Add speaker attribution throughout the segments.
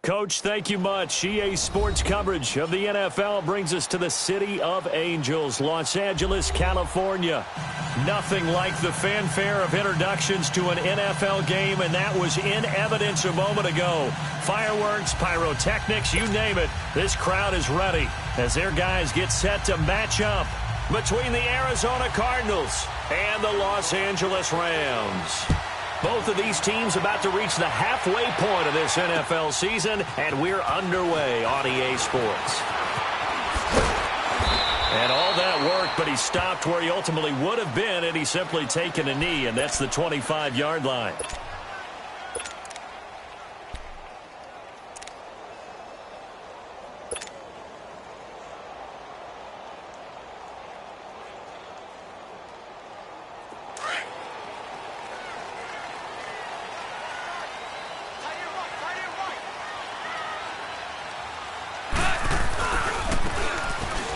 Speaker 1: Coach, thank you much. EA Sports coverage of the NFL brings us to the City of Angels, Los Angeles, California. Nothing like the fanfare of introductions to an NFL game, and that was in evidence a moment ago. Fireworks, pyrotechnics, you name it. This crowd is ready as their guys get set to match up between the Arizona Cardinals and the Los Angeles Rams. Both of these teams about to reach the halfway point of this NFL season, and we're underway on EA Sports. And all that work, but he stopped where he ultimately would have been had he simply taken a knee, and that's the 25-yard line.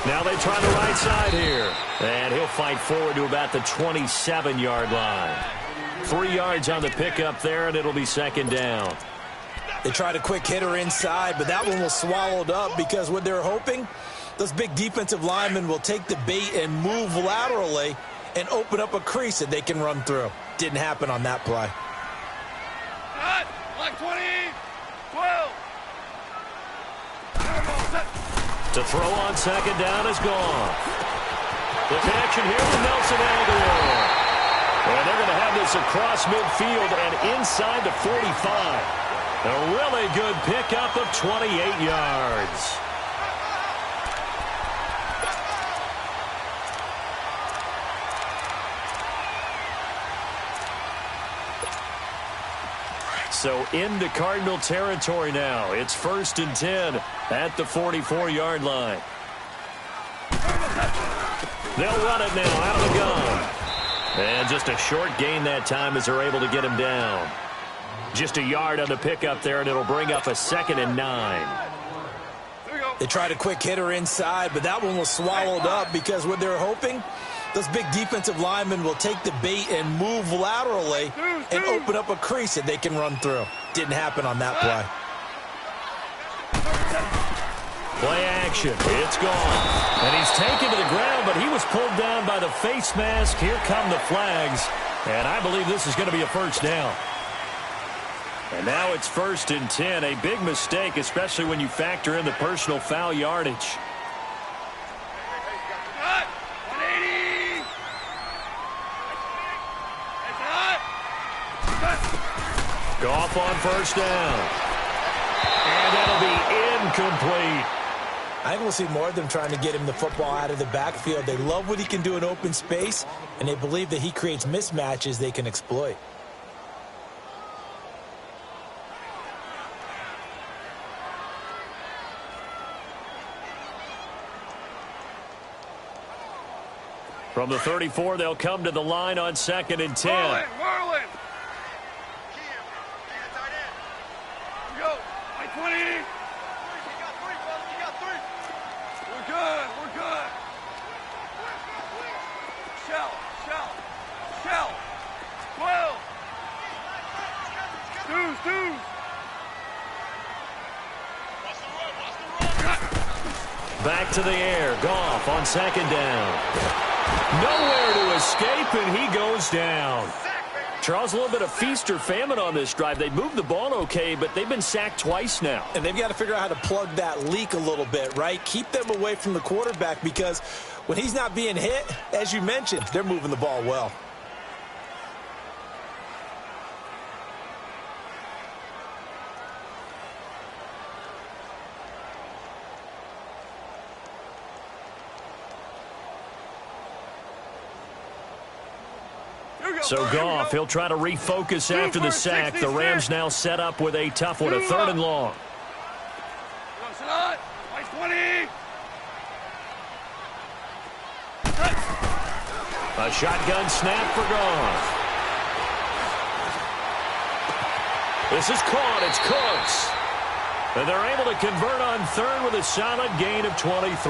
Speaker 1: Now they try the right side here. And he'll fight forward to about the 27-yard line. 3 yards on the pickup there, and it'll be second down.
Speaker 2: They tried a quick hitter inside, but that one was swallowed up because what they're hoping, those big defensive linemen will take the bait and move laterally and open up a crease that they can run through. Didn't happen on that play.
Speaker 3: Like 20, 12.
Speaker 1: To throw on second down is gone. The connection here with Nelson Aguilar. And they're going to have this across midfield and inside the 45. A really good pickup of 28 yards. So into Cardinal territory now. It's 1st and 10 at the 44-yard line. They'll run it now out of the gun. And just a short gain that time as they're able to get him down. Just a yard on the pickup there, and it'll bring up a 2nd and 9.
Speaker 2: They tried a quick hitter inside, but that one was swallowed up because what they're hoping, those big defensive linemen will take the bait and move laterally and open up a crease that they can run through. Didn't happen on that play.
Speaker 1: Play action. It's gone. And he's taken to the ground, but he was pulled down by the face mask. Here come the flags. And I believe this is going to be a first down. And now it's 1st and 10. A big mistake, especially when you factor in the personal foul yardage. Goff on first down. And that'll be incomplete.
Speaker 2: I think we'll see more of them trying to get him the football out of the backfield. They love what he can do in open space, and they believe that he creates mismatches they can exploit.
Speaker 1: From the 34, they'll come to the line on 2nd and 10.
Speaker 3: Whirling. Go. Like 20. You got 3, brother. You got 3. We're good. We're good. Shell. 12. Deuce.
Speaker 1: Back to the air. Goff on 2nd down. Nowhere to escape, and he goes down. Charles, a little bit of feast or famine on this drive. They moved the ball okay, but they've been sacked twice now.
Speaker 2: And they've got to figure out how to plug that leak a little bit, right? Keep them away from the quarterback because when he's not being hit, as you mentioned, they're moving the ball well.
Speaker 1: So Goff, he'll try to refocus after the sack. The Rams now set up with a tough one, a 3rd and long. A shotgun snap for Goff. This is caught. It's Cooks. And they're able to convert on 3rd with a solid gain of 23.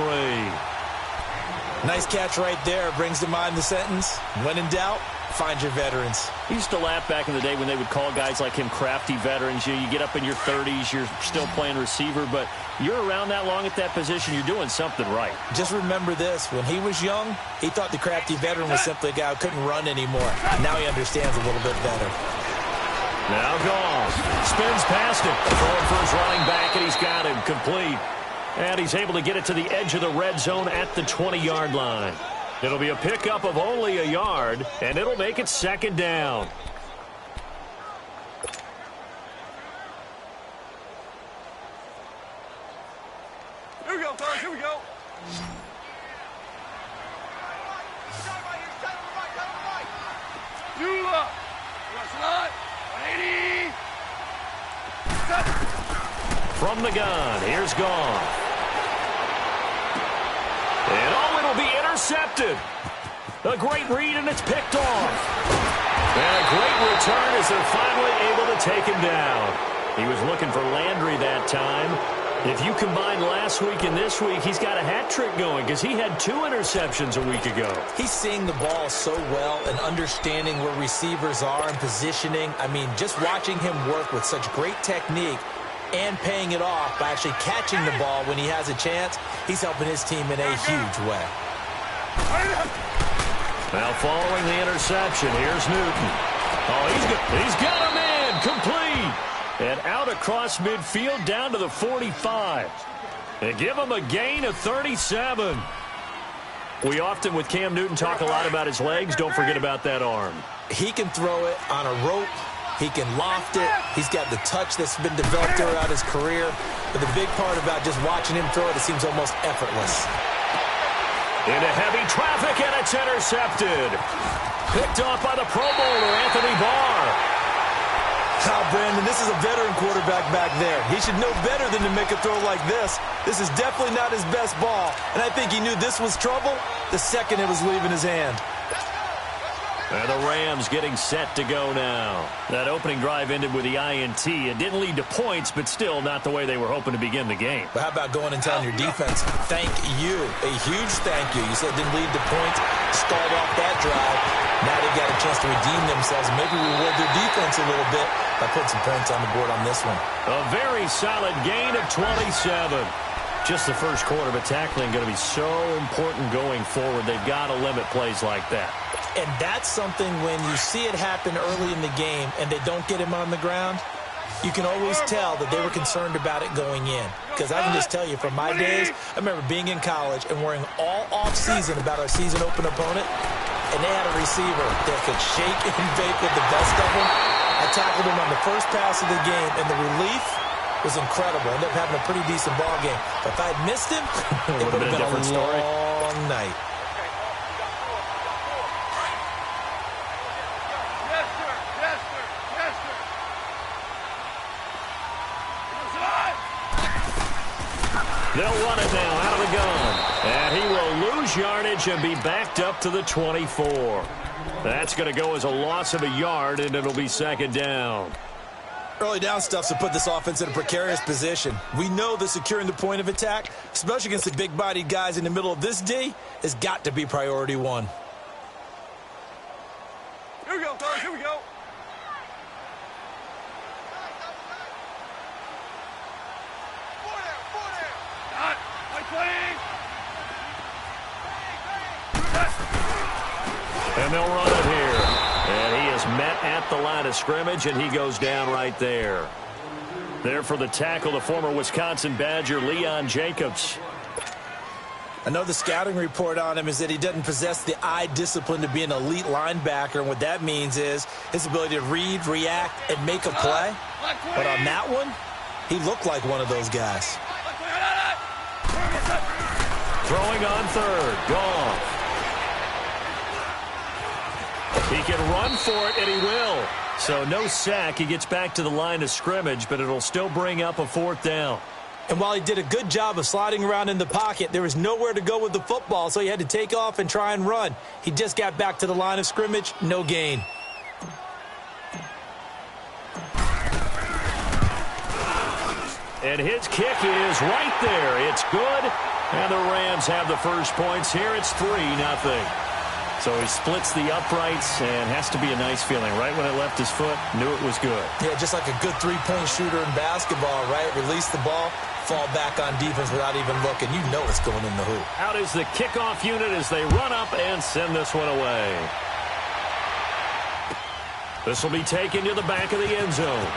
Speaker 2: Nice catch right there. Brings to mind the sentence, when in doubt, find your veterans.
Speaker 1: I used to laugh back in the day when they would call guys like him crafty veterans. You get up in your 30s, you're still playing receiver, but you're around that long at that position, you're doing something right.
Speaker 2: Just remember this. When he was young, he thought the crafty veteran was simply a guy who couldn't run anymore. Now he understands a little bit better.
Speaker 1: Now Goff spins past it. Throwing for his running back, and he's got him complete. And he's able to get it to the edge of the red zone at the 20-yard line. It'll be a pickup of only a yard, and it'll make it second down.
Speaker 3: Here we go, fellas. Here we go. You up. Slide. 180. Set.
Speaker 1: From the gun, here's Goff. And it'll be intercepted. A great read, and it's picked off. And a great return as they're finally able to take him down. He was looking for Landry that time. If you combine last week and this week, he's got a hat trick going because he had 2 interceptions a week ago.
Speaker 2: He's seeing the ball so well and understanding where receivers are and positioning. I mean, just watching him work with such great technique and paying it off by actually catching the ball when he has a chance, he's helping his team in a huge way.
Speaker 1: Now following the interception, here's Newton. Oh, he's got him in, complete. And out across midfield down to the 45. And give him a gain of 37. We often, with Cam Newton, talk a lot about his legs. Don't forget about that arm.
Speaker 2: He can throw it on a rope. He can loft it. He's got the touch that's been developed throughout his career. But the big part about just watching him throw it, it seems almost effortless.
Speaker 1: Into heavy traffic, and it's intercepted. Picked off by the Pro Bowler, Anthony Barr.
Speaker 2: Brandon, this is a veteran quarterback back there. He should know better than to make a throw like this. This is definitely not his best ball. And I think he knew this was trouble the second it was leaving his hand.
Speaker 1: And the Rams getting set to go now. That opening drive ended with the INT. It didn't lead to points, but still not the way they were hoping to begin the game.
Speaker 2: But how about going and telling your defense, thank you, a huge thank you. You said it didn't lead to points, start off that drive. Now they've got a chance to redeem themselves, maybe reward their defense a little bit by putting some points on the board on this one.
Speaker 1: A very solid gain of 27. Just the first quarter, but tackling going to be so important going forward. They've got to limit plays like that.
Speaker 2: And that's something when you see it happen early in the game and they don't get him on the ground, you can always tell that they were concerned about it going in. Because I can just tell you, from my days, I remember being in college and worrying all off-season about our season open opponent, and they had a receiver that could shake and bake with the best of them. I tackled him on the first pass of the game, and the relief was incredible. Ended up having a pretty decent ball game. But if I had missed him, it would have been a long night.
Speaker 1: They'll run it now out of the gun. And he will lose yardage and be backed up to the 24. That's going to go as a loss of a yard, and it'll be second down.
Speaker 2: Early down stuff's to put this offense in a precarious position. We know that securing the point of attack, especially against the big-bodied guys in the middle of this D, has got to be priority one.
Speaker 3: Here we go, fellas. Here we go.
Speaker 1: And they'll run it here. And he is met at the line of scrimmage, and he goes down right there. There for the tackle, the former Wisconsin Badger, Leon Jacobs.
Speaker 2: I know the scouting report on him is that he doesn't possess the eye discipline to be an elite linebacker, and what that means is his ability to read, react, and make a play. But on that one, he looked like one of those guys.
Speaker 1: Throwing on third. Goff. He can run for it, and he will. So no sack. He gets back to the line of scrimmage, but it'll still bring up a fourth down.
Speaker 2: And while he did a good job of sliding around in the pocket, there was nowhere to go with the football, so he had to take off and try and run. He just got back to the line of scrimmage, no gain.
Speaker 1: And his kick is right there. It's good. And the Rams have the first points here. It's 3-0. So he splits the uprights and has to be a nice feeling. Right when it left his foot, knew it was good.
Speaker 2: Yeah, just like a good three-point shooter in basketball, right? Release the ball, fall back on defense without even looking. You know it's going in the hoop.
Speaker 1: Out is the kickoff unit as they run up and send this one away. This will be taken to the back of the end zone.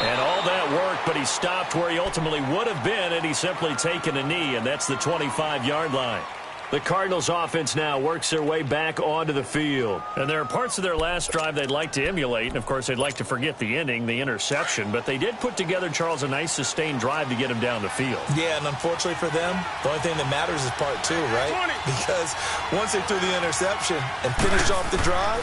Speaker 1: And all that work, but he stopped where he ultimately would have been, and he's simply taken a knee, and that's the 25-yard line. The Cardinals offense now works their way back onto the field. And there are parts of their last drive they'd like to emulate, and of course they'd like to forget the ending, the interception, but they did put together, Charles, a nice sustained drive to get him down the field.
Speaker 2: Yeah, and unfortunately for them, the only thing that matters is part two, right? Because once they threw the interception and finished off the drive,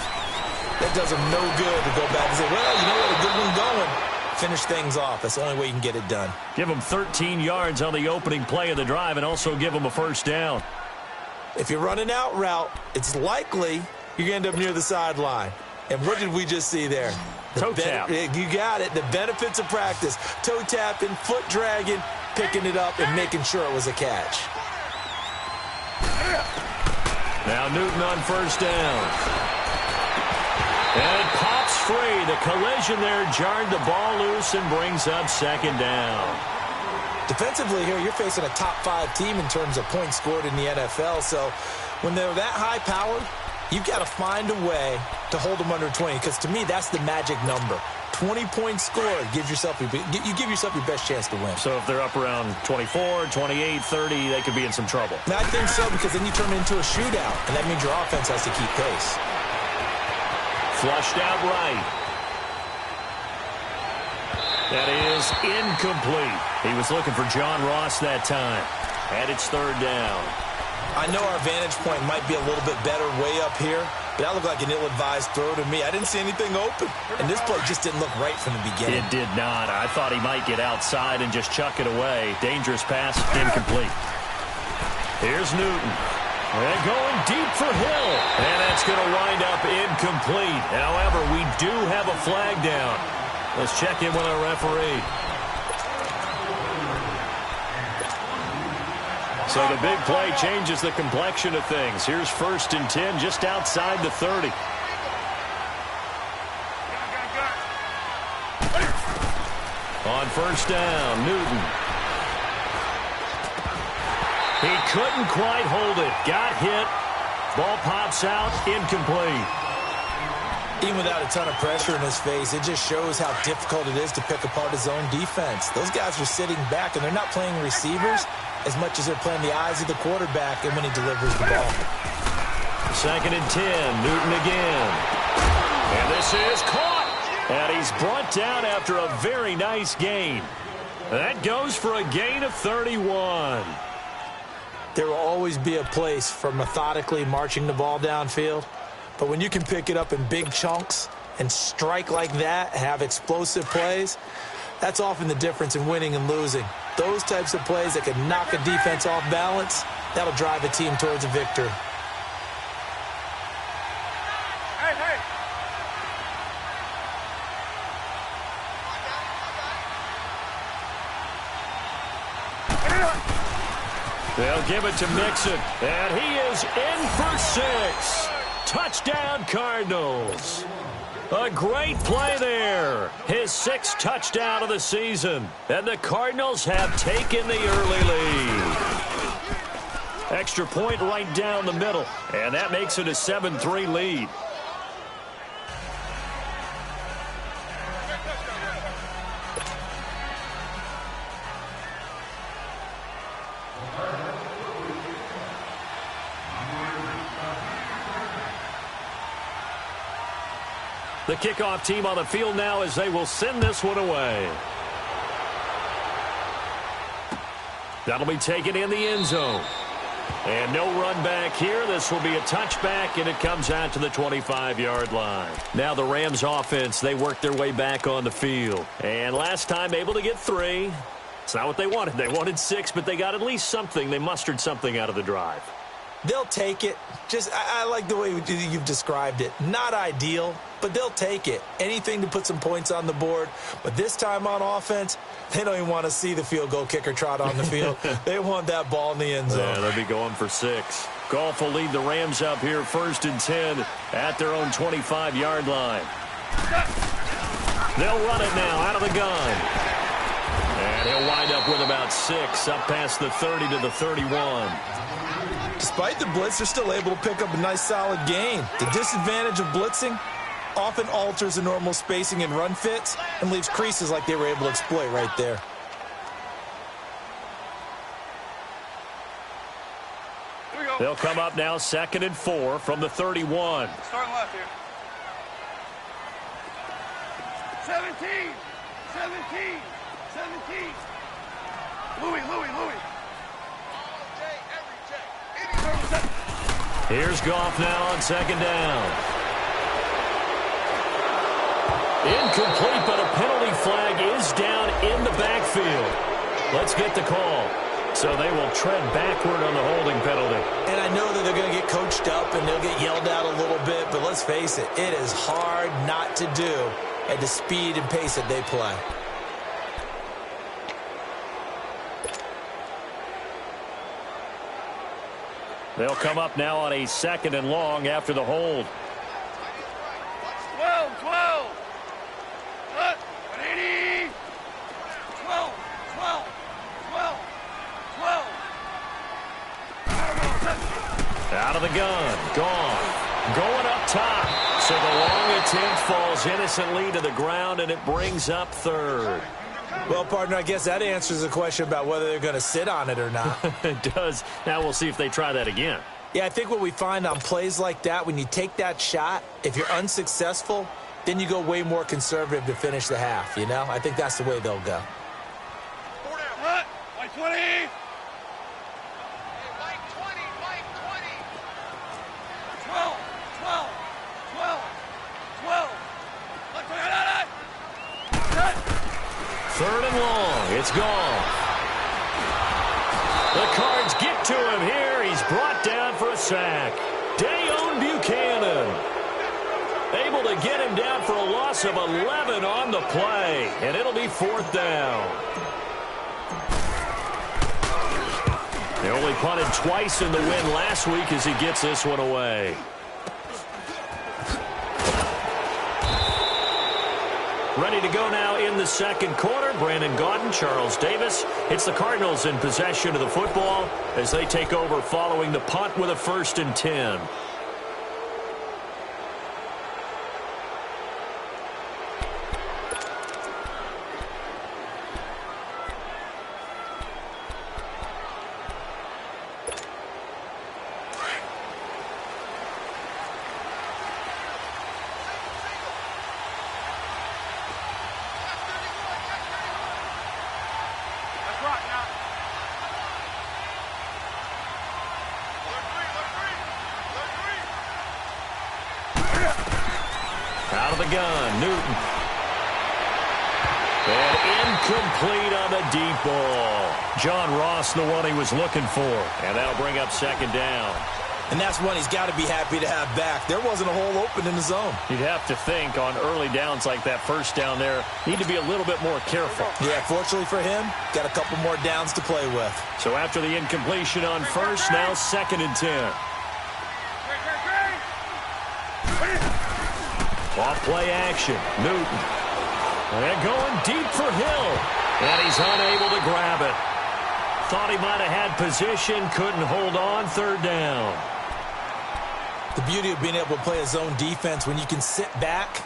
Speaker 2: that does them no good to go back and say, well, you know what, a good one going. Finish things off. That's the only way you can get it done.
Speaker 1: Give them 13 yards on the opening play of the drive and also give them a first down.
Speaker 2: If you're running out route, it's likely you're going to end up near the sideline. And what did we just see there?
Speaker 1: Toe tap.
Speaker 2: You got it. The benefits of practice. Toe tapping, foot dragging, picking it up, and making sure it was a catch.
Speaker 1: Now Newton on first down. And it pops free. The collision there jarred the ball loose and brings up second down.
Speaker 2: Defensively here, you're facing a top-5 team in terms of points scored in the NFL. So when they're that high-powered, you've got to find a way to hold them under 20. Because to me, that's the magic number. 20 points scored gives yourself you give yourself your best chance to win.
Speaker 1: So if they're up around 24, 28, 30, they could be in some trouble.
Speaker 2: And I think so, because then you turn it into a shootout, and that means your offense has to keep pace.
Speaker 1: Flushed out right. That is incomplete. He was looking for John Ross that time. And it's third down.
Speaker 2: I know our vantage point might be a little bit better way up here, but that looked like an ill-advised throw to me. I didn't see anything open, and this play just didn't look right from the beginning.
Speaker 1: It did not. I thought he might get outside and just chuck it away. Dangerous pass, incomplete. Here's Newton. And going deep for Hill. And that's going to wind up incomplete. However, we do have a flag down. Let's check in with our referee. So the big play changes the complexion of things. Here's 1st and 10 just outside the 30. On first down, Newton. He couldn't quite hold it. Got hit. Ball pops out, incomplete.
Speaker 2: Even without a ton of pressure in his face, it just shows how difficult it is to pick apart his own defense. Those guys are sitting back, and they're not playing receivers as much as they're playing the eyes of the quarterback and when he delivers the ball.
Speaker 1: 2nd and 10, Newton again. And this is caught. And he's brought down after a very nice gain. That goes for a gain of 31.
Speaker 2: There will always be a place for methodically marching the ball downfield. But when you can pick it up in big chunks and strike like that, have explosive plays, that's often the difference in winning and losing. Those types of plays that can knock a defense off balance, that'll drive a team towards a victory.
Speaker 1: They'll give it to Mixon, and he is in for 6. Touchdown, Cardinals. A great play there. His 6th touchdown of the season. And the Cardinals have taken the early lead. Extra point right down the middle. And that makes it a 7-3 lead. The kickoff team on the field now as they will send this one away. That'll be taken in the end zone. And no run back here. This will be a touchback, and it comes out to the 25-yard line. Now the Rams offense, they work their way back on the field. And last time able to get 3. It's not what they wanted. They wanted 6, but they got at least something. They mustered something out of the drive.
Speaker 2: They'll take it. I like the way you've described it. Not ideal, but they'll take it. Anything to put some points on the board. But this time on offense, they don't even want to see the field goal kicker trot on the field. They want that ball in the end zone.
Speaker 1: Yeah, they'll be going for 6. Goff will lead the Rams up here 1st and 10 at their own 25-yard line. They'll run it now out of the gun. And he'll wind up with about 6 up past the 30 to the 31.
Speaker 2: Despite the blitz, they're still able to pick up a nice solid gain. The disadvantage of blitzing often alters the normal spacing and run fits and leaves creases like they were able to exploit right there.
Speaker 1: They'll come up now 2nd and 4 from the 31.
Speaker 3: Starting left here. 17. 17. 17. Louis.
Speaker 1: Here's Goff now on 2nd down. Incomplete, but a penalty flag is down in the backfield. Let's get the call. So they will tread backward on the holding penalty.
Speaker 2: And I know that they're going to get coached up and they'll get yelled at a little bit, but let's face it, it is hard not to do at the speed and pace that they play.
Speaker 1: They'll come up now on a 2nd and long after the hold.
Speaker 3: 12. 180. 12.
Speaker 1: Out of the gun. Gone. Going up top. So the long attempt falls innocently to the ground, and it brings up 3rd.
Speaker 2: Well, partner, I guess that answers the question about whether they're going to sit on it or not.
Speaker 1: It does. Now we'll see if they try that again.
Speaker 2: Yeah, I think what we find on plays like that, when you take that shot, if you're unsuccessful, then you go way more conservative to finish the half, you know? I think that's the way they'll go.
Speaker 3: What? Like 20.
Speaker 1: Third and long. It's gone. The Cards get to him here. He's brought down for a sack. Dayon Buchanan able to get him down for a loss of 11 on the play. And it'll be 4th down. They only punted twice in the win last week as he gets this one away. Ready to go now in the 2nd quarter. Brandon Gaudin, Charles Davis. It's the Cardinals in possession of the football as they take over following the punt with a 1st and 10. Out of the gun, Newton. And incomplete on the deep ball. John Ross, the one he was looking for. And that'll bring up 2nd down.
Speaker 2: And that's one he's got to be happy to have back. There wasn't a hole open in the zone.
Speaker 1: You'd have to think on early downs like that 1st down there, need to be a little bit more careful.
Speaker 2: Yeah, fortunately for him, got a couple more downs to play with.
Speaker 1: So after the incompletion on 1st, now 2nd and 10. Off play action. Newton. And going deep for Hill. And he's unable to grab it. Thought he might have had position. Couldn't hold on. 3rd down.
Speaker 2: The beauty of being able to play a zone defense, when you can sit back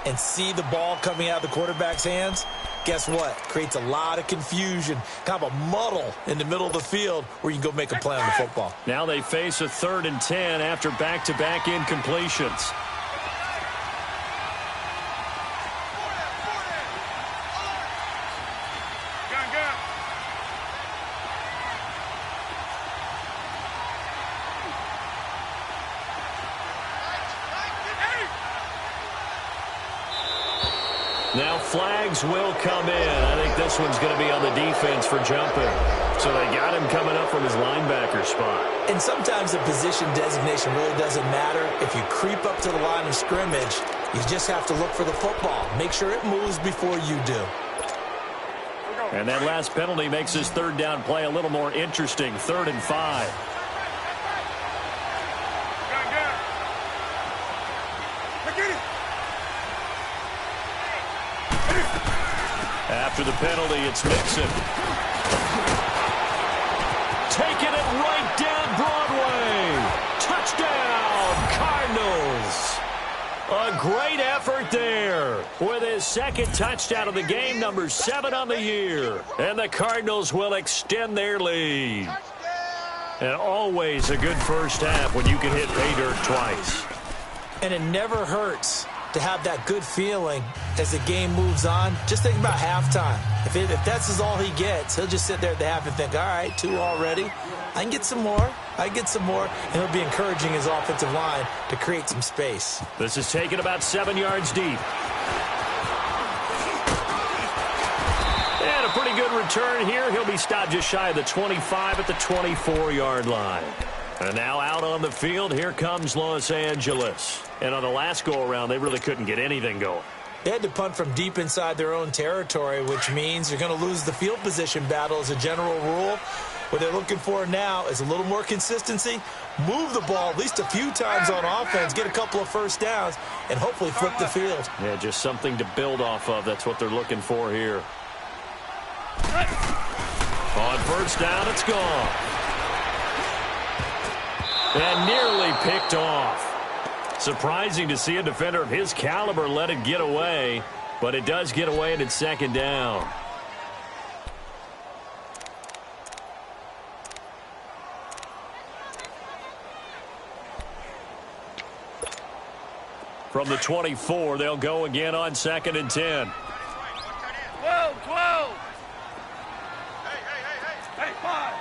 Speaker 2: and see the ball coming out of the quarterback's hands, guess what? Creates a lot of confusion, kind of a muddle in the middle of the field where you can go make a play on the football.
Speaker 1: Now they face a 3rd and 10 after back-to-back incompletions. Now flags will come in. I think this one's going to be on the defense for jumping. So they got him coming up from his linebacker spot.
Speaker 2: And sometimes the position designation really doesn't matter. If you creep up to the line of scrimmage, you just have to look for the football. Make sure it moves before you do.
Speaker 1: And that last penalty makes his third down play a little more interesting. 3rd and 5. After the penalty, it's Mixon. Taking it right down Broadway. Touchdown, Cardinals. A great effort there with his second touchdown of the game, number 7 on the year. And the Cardinals will extend their lead. And always a good first half when you can hit pay dirt twice.
Speaker 2: And it never hurts to have that good feeling as the game moves on. Just think about halftime. If that's all he gets, he'll just sit there at the half and think, all right, 2 already. I can get some more. And he'll be encouraging his offensive line to create some space.
Speaker 1: This is taken about 7 yards deep. And a pretty good return here. He'll be stopped just shy of the 25 at the 24-yard line. And now out on the field, here comes Los Angeles. And on the last go-around, they really couldn't get anything going.
Speaker 2: They had to punt from deep inside their own territory, which means you're going to lose the field position battle as a general rule. What they're looking for now is a little more consistency, move the ball at least a few times on offense, get a couple of first downs, and hopefully flip the field.
Speaker 1: Yeah, just something to build off of. That's what they're looking for here. On first down, it's gone. And nearly picked off. Surprising to see a defender of his caliber let it get away, but it does get away and it's 2nd down. From the 24, they'll go again on 2nd and 10.
Speaker 3: 12. Hey, 5.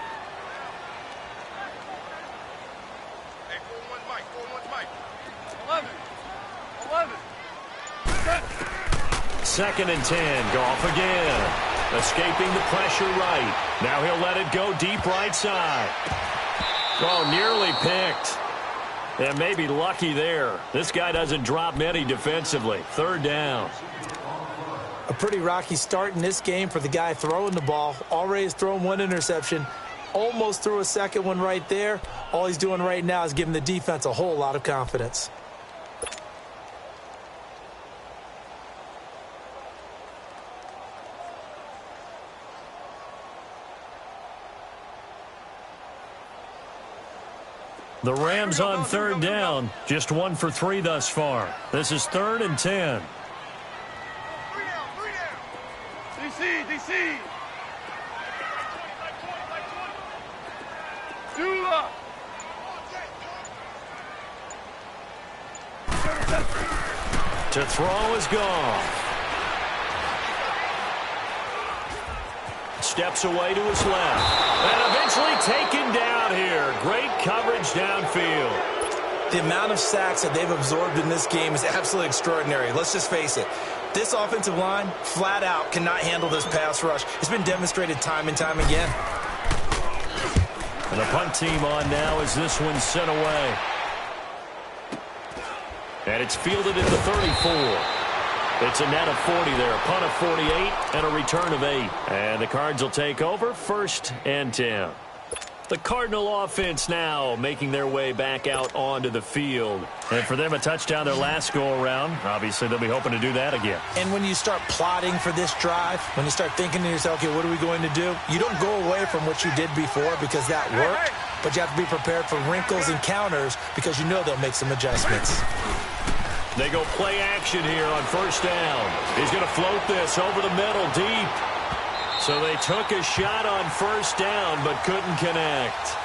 Speaker 3: Hey, 4-1 Mike. 11.
Speaker 1: 2nd and 10. Goff again. Escaping the pressure right. Now he'll let it go deep right side. Oh, nearly picked. And maybe lucky there. This guy doesn't drop many defensively. 3rd down.
Speaker 2: A pretty rocky start in this game for the guy throwing the ball. Already has thrown 1 interception. Almost threw a second one right there. All he's doing right now is giving the defense a whole lot of confidence.
Speaker 1: The Rams on 3rd down. Just 1 for 3 thus far. This is 3rd and 10.
Speaker 3: 3 down. DC. Dula.
Speaker 1: To throw is gone. Steps away to his left. And eventually taken down here. Great coverage downfield.
Speaker 2: The amount of sacks that they've absorbed in this game is absolutely extraordinary. Let's just face it. This offensive line, flat out, cannot handle this pass rush. It's been demonstrated time and time again.
Speaker 1: And the punt team on now as this one's sent away. And it's fielded at the 34. It's a net of 40 there. A punt of 48 and a return of 8. And the Cards will take over 1st and 10. The Cardinal offense now making their way back out onto the field. And for them, a touchdown their last go-around. Obviously, they'll be hoping to do that again.
Speaker 2: And when you start plotting for this drive, when you start thinking to yourself, okay, what are we going to do? You don't go away from what you did before because that worked. But you have to be prepared for wrinkles and counters because you know they'll make some adjustments.
Speaker 1: They go play action here on 1st down. He's going to float this over the middle deep. So they took a shot on 1st down but couldn't connect.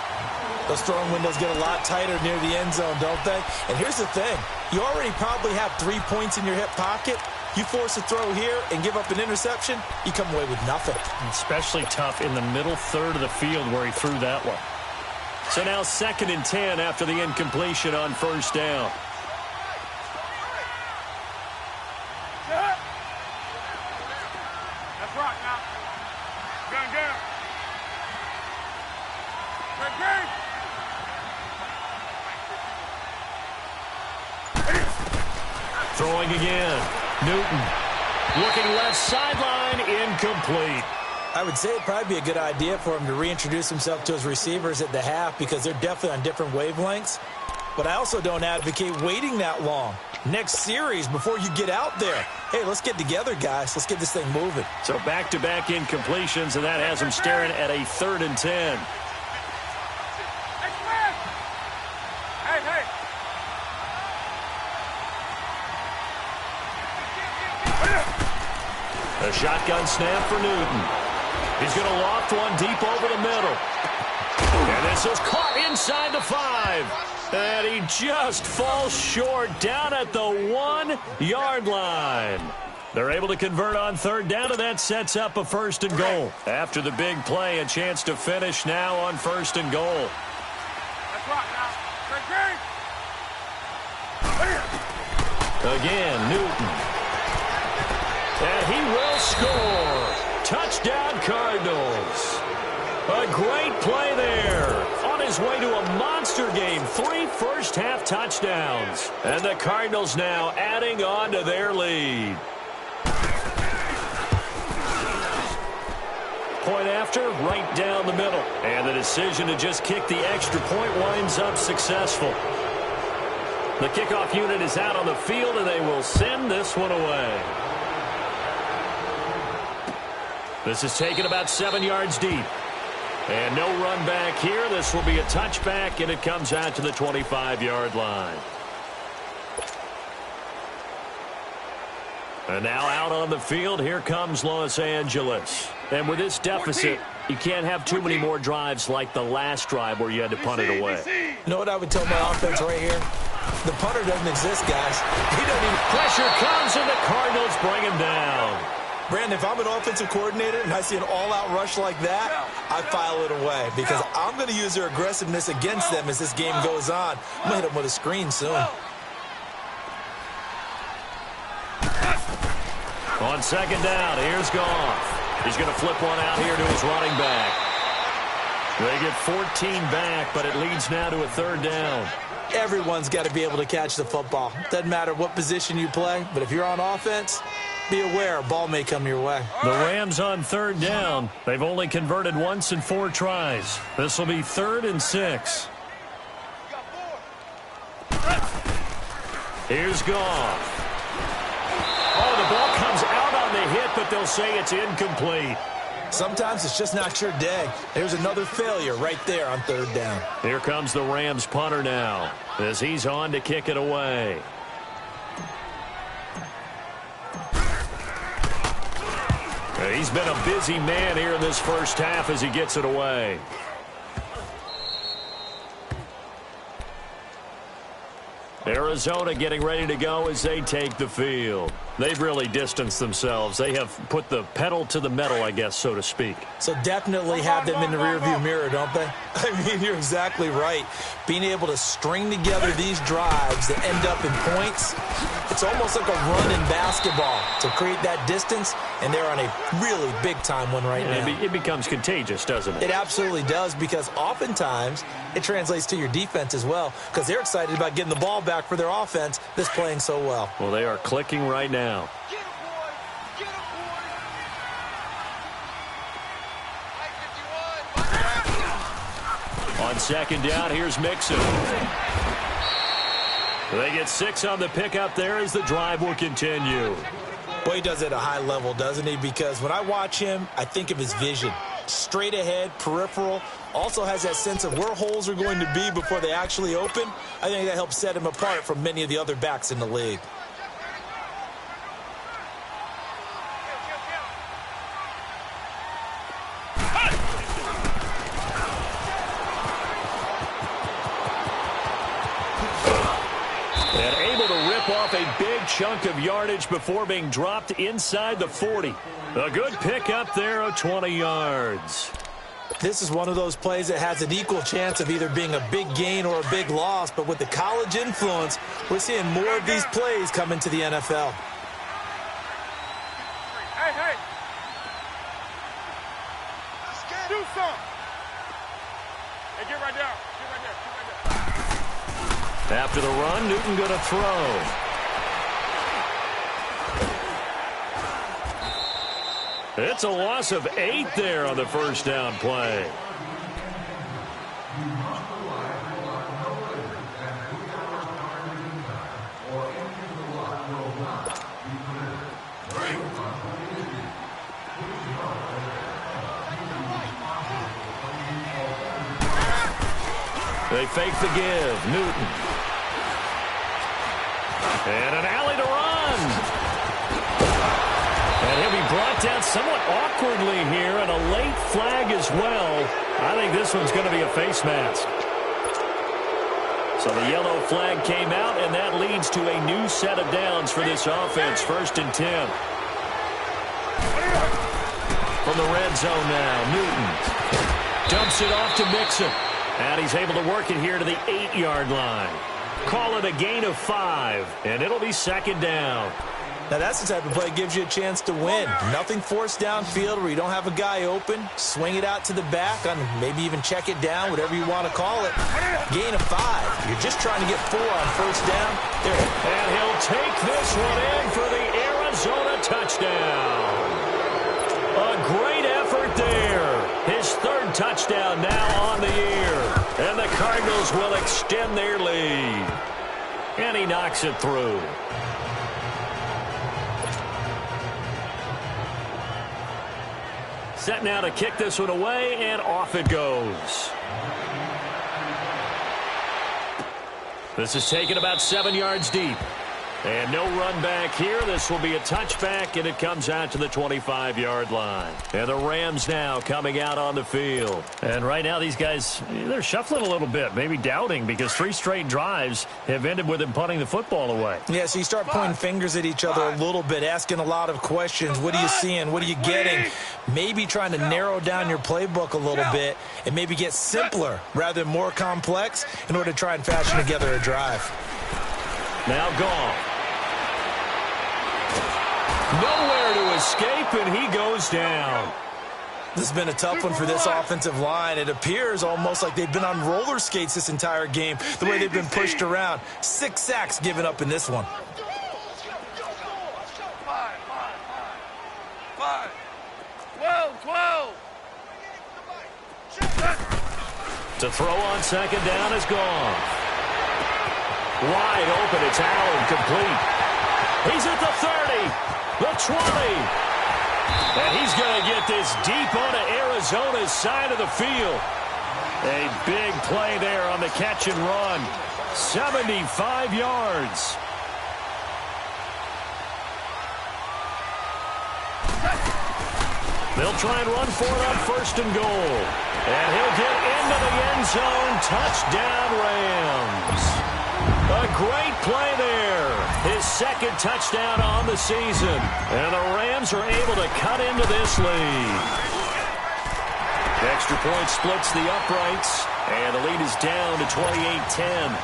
Speaker 2: Those throwing windows get a lot tighter near the end zone, don't they? And here's the thing. You already probably have 3 points in your hip pocket. You force a throw here and give up an interception, you come away with nothing.
Speaker 1: Especially tough in the middle 3rd of the field where he threw that one. So now 2nd and 10 after the incompletion on 1st down.
Speaker 3: Let's rock now. Gun, gun. Gun, gun.
Speaker 1: Throwing again. Newton. Looking left sideline. Incomplete.
Speaker 2: I would say it'd probably be a good idea for him to reintroduce himself to his receivers at the half because they're definitely on different wavelengths. But I also don't advocate waiting that long. Next series before you get out there. Hey, let's get together, guys. Let's get this thing moving.
Speaker 1: So back-to-back incompletions, and that has him staring at a 3rd and 10.
Speaker 3: Hey, hey.
Speaker 1: A shotgun snap for Newton. He's going to loft one deep over the middle. And this is caught inside the 5. And he just falls short down at the 1-yard line. They're able to convert on 3rd down, and that sets up a 1st and goal. After the big play, a chance to finish now on 1st and goal.
Speaker 3: Let's rock now.
Speaker 1: Again, Newton. And he will score. Touchdown, Cardinals. A great play there. On his way to a monster game. 3 first-half touchdowns. And the Cardinals now adding on to their lead. Point after, right down the middle. And the decision to just kick the extra point winds up successful. The kickoff unit is out on the field, and they will send this one away. This is taken about 7 yards deep. And no run back here. This will be a touchback, and it comes out to the 25-yard line. And now out on the field, here comes Los Angeles. And with this deficit, you can't have too many more drives like the last drive where you had to punt it away.
Speaker 2: You know what I would tell my offense right here? The punter doesn't exist, guys. He doesn't even...
Speaker 1: Pressure comes, and the Cardinals bring him down.
Speaker 2: Brandon, if I'm an offensive coordinator and I see an all-out rush like that, I file it away because I'm going to use their aggressiveness against them as this game goes on. I'm going to hit them with a screen soon.
Speaker 1: On 2nd down, here's Goff. He's going to flip one out here to his running back. They get 14 back, but it leads now to a 3rd down.
Speaker 2: Everyone's got to be able to catch the football. Doesn't matter what position you play, but if you're on offense, be aware a ball may come your way.
Speaker 1: The Rams on 3rd down. They've only converted once in 4 tries. This will be 3rd and 6. Here's Goff. Oh, the ball comes out on the hit, but they'll say it's incomplete.
Speaker 2: Sometimes it's just not your day. There's another failure right there on 3rd down.
Speaker 1: Here comes the Rams punter now as he's on to kick it away. He's been a busy man here in this first half as he gets it away. Arizona getting ready to go as they take the field. They've really distanced themselves. They have put the pedal to the metal, I guess, so to speak.
Speaker 2: So definitely have them in the rearview mirror, don't they? I mean, you're exactly right. Being able to string together these drives that end up in points, it's almost like a run in basketball to create that distance, and they're on a really big-time one right now.
Speaker 1: It becomes contagious, doesn't it?
Speaker 2: It absolutely does, because oftentimes it translates to your defense as well, because they're excited about getting the ball back for their offense that's playing so well.
Speaker 1: Well, they are clicking right now.
Speaker 3: Get him, boys! Get him, boys!
Speaker 1: On 2nd down, here's Mixon. They get 6 on the pickup there as the drive will continue.
Speaker 2: Boy, he does it at a high level, doesn't he? Because when I watch him, I think of his vision. Straight ahead, peripheral. Also has that sense of where holes are going to be before they actually open. I think that helps set him apart from many of the other backs in the league.
Speaker 1: Off a big chunk of yardage before being dropped inside the 40. A good pickup there of 20 yards.
Speaker 2: This is one of those plays that has an equal chance of either being a big gain or a big loss, but with the college influence, we're seeing more of these plays come into the NFL.
Speaker 3: Hey, hey! do something. Hey, get right down. Get right there. Get right there.
Speaker 1: After the run, Newton going to throw. It's a loss of 8 there on the first down play. They fake the give. Newton. And an alley to run. And he'll be brought down somewhat awkwardly here, and a late flag as well. I think this one's going to be a face mask. So the yellow flag came out, and that leads to a new set of downs for this offense. 1st and 10. From the red zone now, Newton dumps it off to Mixon. And he's able to work it here to the 8-yard line. Call it a gain of 5, and it'll be 2nd down.
Speaker 2: Now, that's the type of play that gives you a chance to win. Nothing forced downfield where you don't have a guy open. Swing it out to the back, and maybe even check it down, whatever you want to call it. Gain of 5. You're just trying to get 4 on 1st down. There.
Speaker 1: And he'll take this one in for the Arizona touchdown. A great effort there. His 3rd touchdown now on the year. And the Cardinals will extend their lead. And he knocks it through. Set now to kick this one away, and off it goes. This is taken about 7 yards deep. And no run back here. This will be a touchback, and it comes out to the 25-yard line. And the Rams now coming out on the field. And right now these guys, they're shuffling a little bit, maybe doubting, because 3 straight drives have ended with them punting the football away.
Speaker 2: Yeah, so you start pointing fingers at each other a little bit, asking a lot of questions. What are you seeing? What are you getting? Maybe trying to narrow down your playbook a little bit and maybe get simpler rather than more complex in order to try and fashion together a drive.
Speaker 1: Now gone. Nowhere to escape, and he goes down.
Speaker 2: This has been a tough one for this offensive line. It appears almost like they've been on roller skates this entire game, the way they've been pushed around. 6 sacks given up in this one.
Speaker 3: 5. 12.
Speaker 1: To throw on 2nd down is gone. Wide open, it's Allen, complete. He's at the 30. The 20. And he's going to get this deep onto Arizona's side of the field. A big play there on the catch and run. 75 yards. They'll try and run for it on 1st and goal. And he'll get into the end zone. Touchdown, Rams. A great play there. His 2nd touchdown on the season. And the Rams are able to cut into this lead. Extra point splits the uprights. And the lead is down to 28-10.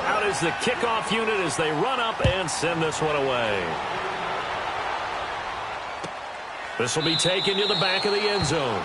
Speaker 1: Out is the kickoff unit as they run up and send this one away. This will be taken to the back of the end zone.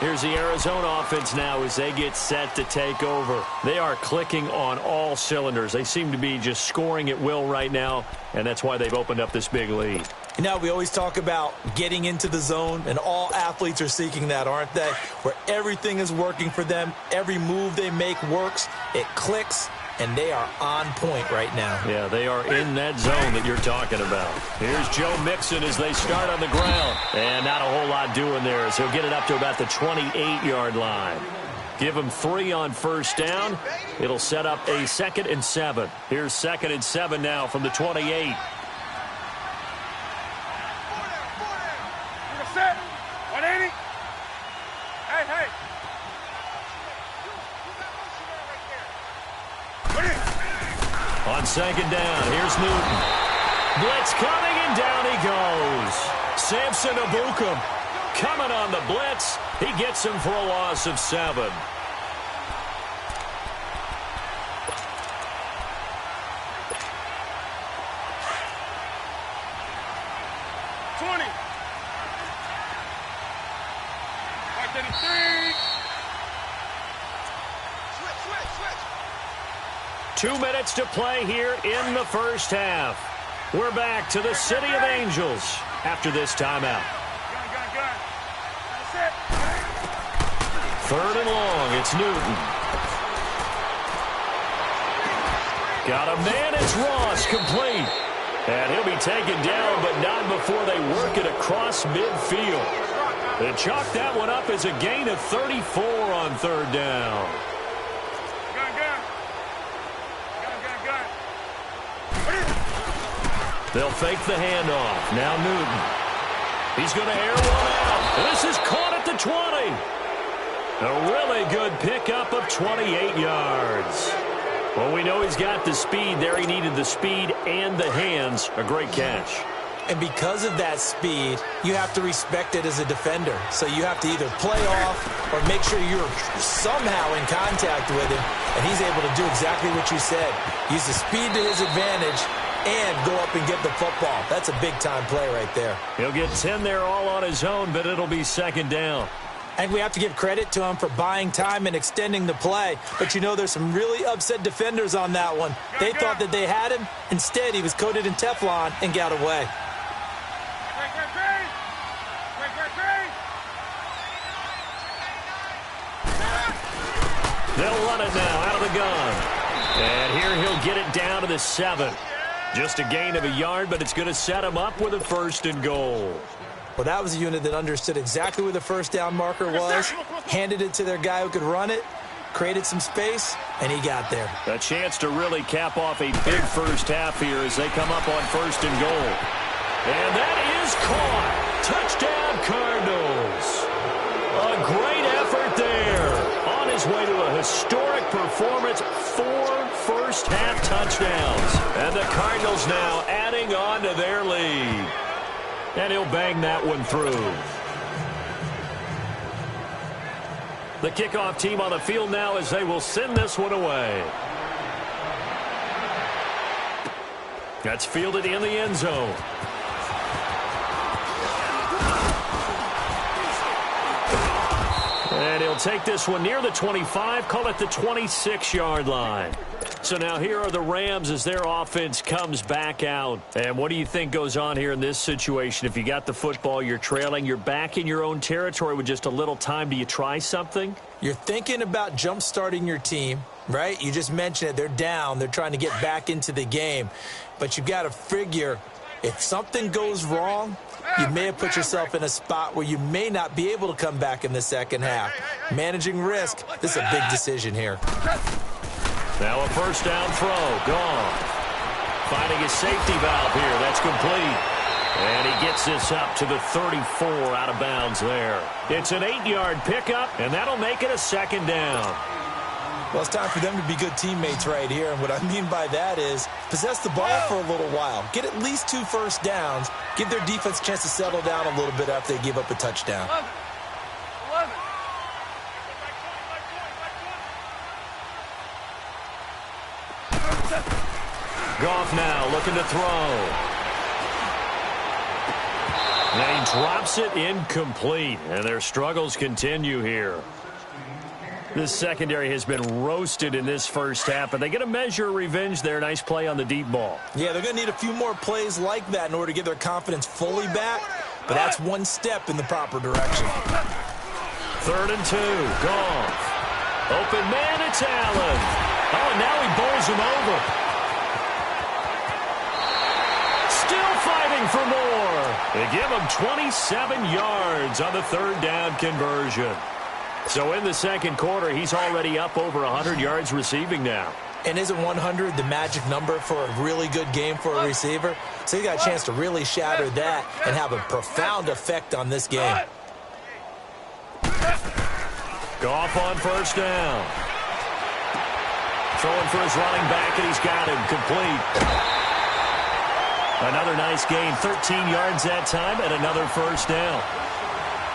Speaker 1: Here's the Arizona offense now as they get set to take over. They are clicking on all cylinders. They seem to be just scoring at will right now, and that's why they've opened up this big lead.
Speaker 2: Now, we always talk about getting into the zone, and all athletes are seeking that, aren't they? Where everything is working for them. Every move they make works. It clicks, and they are on point right now.
Speaker 1: Yeah, they are in that zone that you're talking about. Here's Joe Mixon as they start on the ground. And not a whole lot doing there as he'll get it up to about the 28-yard line. Give him 3 on 1st down. It'll set up a 2nd and 7. Here's 2nd and 7 now from the 28.
Speaker 3: Set. 180. Hey.
Speaker 1: On 2nd down, here's Newton. Blitz coming, and down he goes. Samson Ebukam coming on the blitz. He gets him for a loss of 7. 2 minutes to play here in the first half. We're back to the City of Angels after this timeout. Third and long, it's Newton. Got a man, it's Ross, complete. And he'll be taken down, but not before they work it across midfield. They chalk that one up as a gain of 34 on third down. They'll fake the handoff. Now Newton. He's going to air one out. This is caught at the 20. A really good pickup of 28 yards. Well, we know he's got the speed there. He needed the speed and the hands. A great catch.
Speaker 2: And because of that speed, you have to respect it as a defender. So you have to either play off or make sure you're somehow in contact with him. And he's able to do exactly what you said. Use the speed to his advantage and go up and get the football. That's a big-time play right there.
Speaker 1: He'll get 10 there all on his own, but it'll be second down.
Speaker 2: And we have to give credit to him for buying time and extending the play. But you know, there's some really upset defenders on that one. They thought that they had him. Instead, he was coated in Teflon and got away.
Speaker 1: They'll run it now out of the gun. And here he'll get it down to the 7. Just a gain of a yard, but it's going to set him up with a first and goal.
Speaker 2: Well, that was a unit that understood exactly where the first down marker was, handed it to their guy who could run it, created some space, and he got there.
Speaker 1: A chance to really cap off a big first half here as they come up on first and goal. And that is caught. Touchdown, Cardinals. A great effort there. On his way to a historic performance, 4 first-half touchdowns. And the Cardinals now adding on to their lead. And he'll bang that one through. The kickoff team on the field now as they will send this one away. That's fielded in the end zone. And he'll take this one near the 25, call it the 26-yard line. So now here are the Rams as their offense comes back out. And what do you think goes on here in this situation? If you got the football, you're trailing, you're back in your own territory with just a little time. Do you try something?
Speaker 2: You're thinking about jump-starting your team, right? You just mentioned it. They're down. They're trying to get back into the game. But you've got to figure if something goes wrong, you may have put yourself in a spot where you may not be able to come back in the second half. Managing risk, this is a big decision here.
Speaker 1: Now a first down throw, gone. Finding his safety valve here, that's complete. And he gets this up to the 34 out of bounds there. It's an 8-yard pickup, and that'll make it a second down.
Speaker 2: Well, it's time for them to be good teammates right here. And what I mean by that is possess the ball for a little while. Get at least 2 first downs. Give their defense a chance to settle down a little bit after they give up a touchdown.
Speaker 3: 11.
Speaker 1: Goff now looking to throw. And he drops it incomplete. And their struggles continue here. This secondary has been roasted in this first half, but they get a measure of revenge there. Nice play on the deep ball.
Speaker 2: Yeah, they're going to need a few more plays like that in order to get their confidence fully back, but that's one step in the proper direction.
Speaker 1: 3rd and 2, Goff. Open man, it's Allen. Oh, and now he bowls him over. Still fighting for more. They give him 27 yards on the 3rd down conversion. So in the second quarter, he's already up over 100 yards receiving now.
Speaker 2: And isn't 100 the magic number for a really good game for a receiver? So he got a chance to really shatter that and have a profound effect on this game.
Speaker 1: Goff on first down. Throwing for his running back, and he's got him complete. Another nice gain, 13 yards that time, and another first down.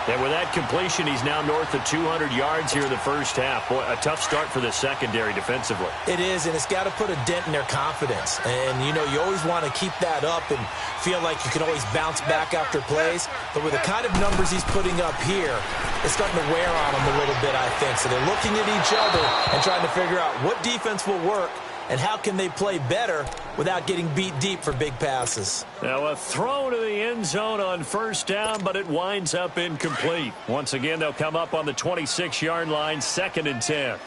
Speaker 1: And with that completion, he's now north of 200 yards here in the first half. Boy, a tough start for the secondary defensively.
Speaker 2: It is, and it's got to put a dent in their confidence. And, you know, you always want to keep that up and feel like you can always bounce back after plays. But with the kind of numbers he's putting up here, it's starting to wear on them a little bit, I think. So they're looking at each other and trying to figure out what defense will work and how can they play better without getting beat deep for big passes.
Speaker 1: Now a throw to the end zone on first down, but it winds up incomplete. Once again, they'll come up on the 26-yard line, 2nd and 10.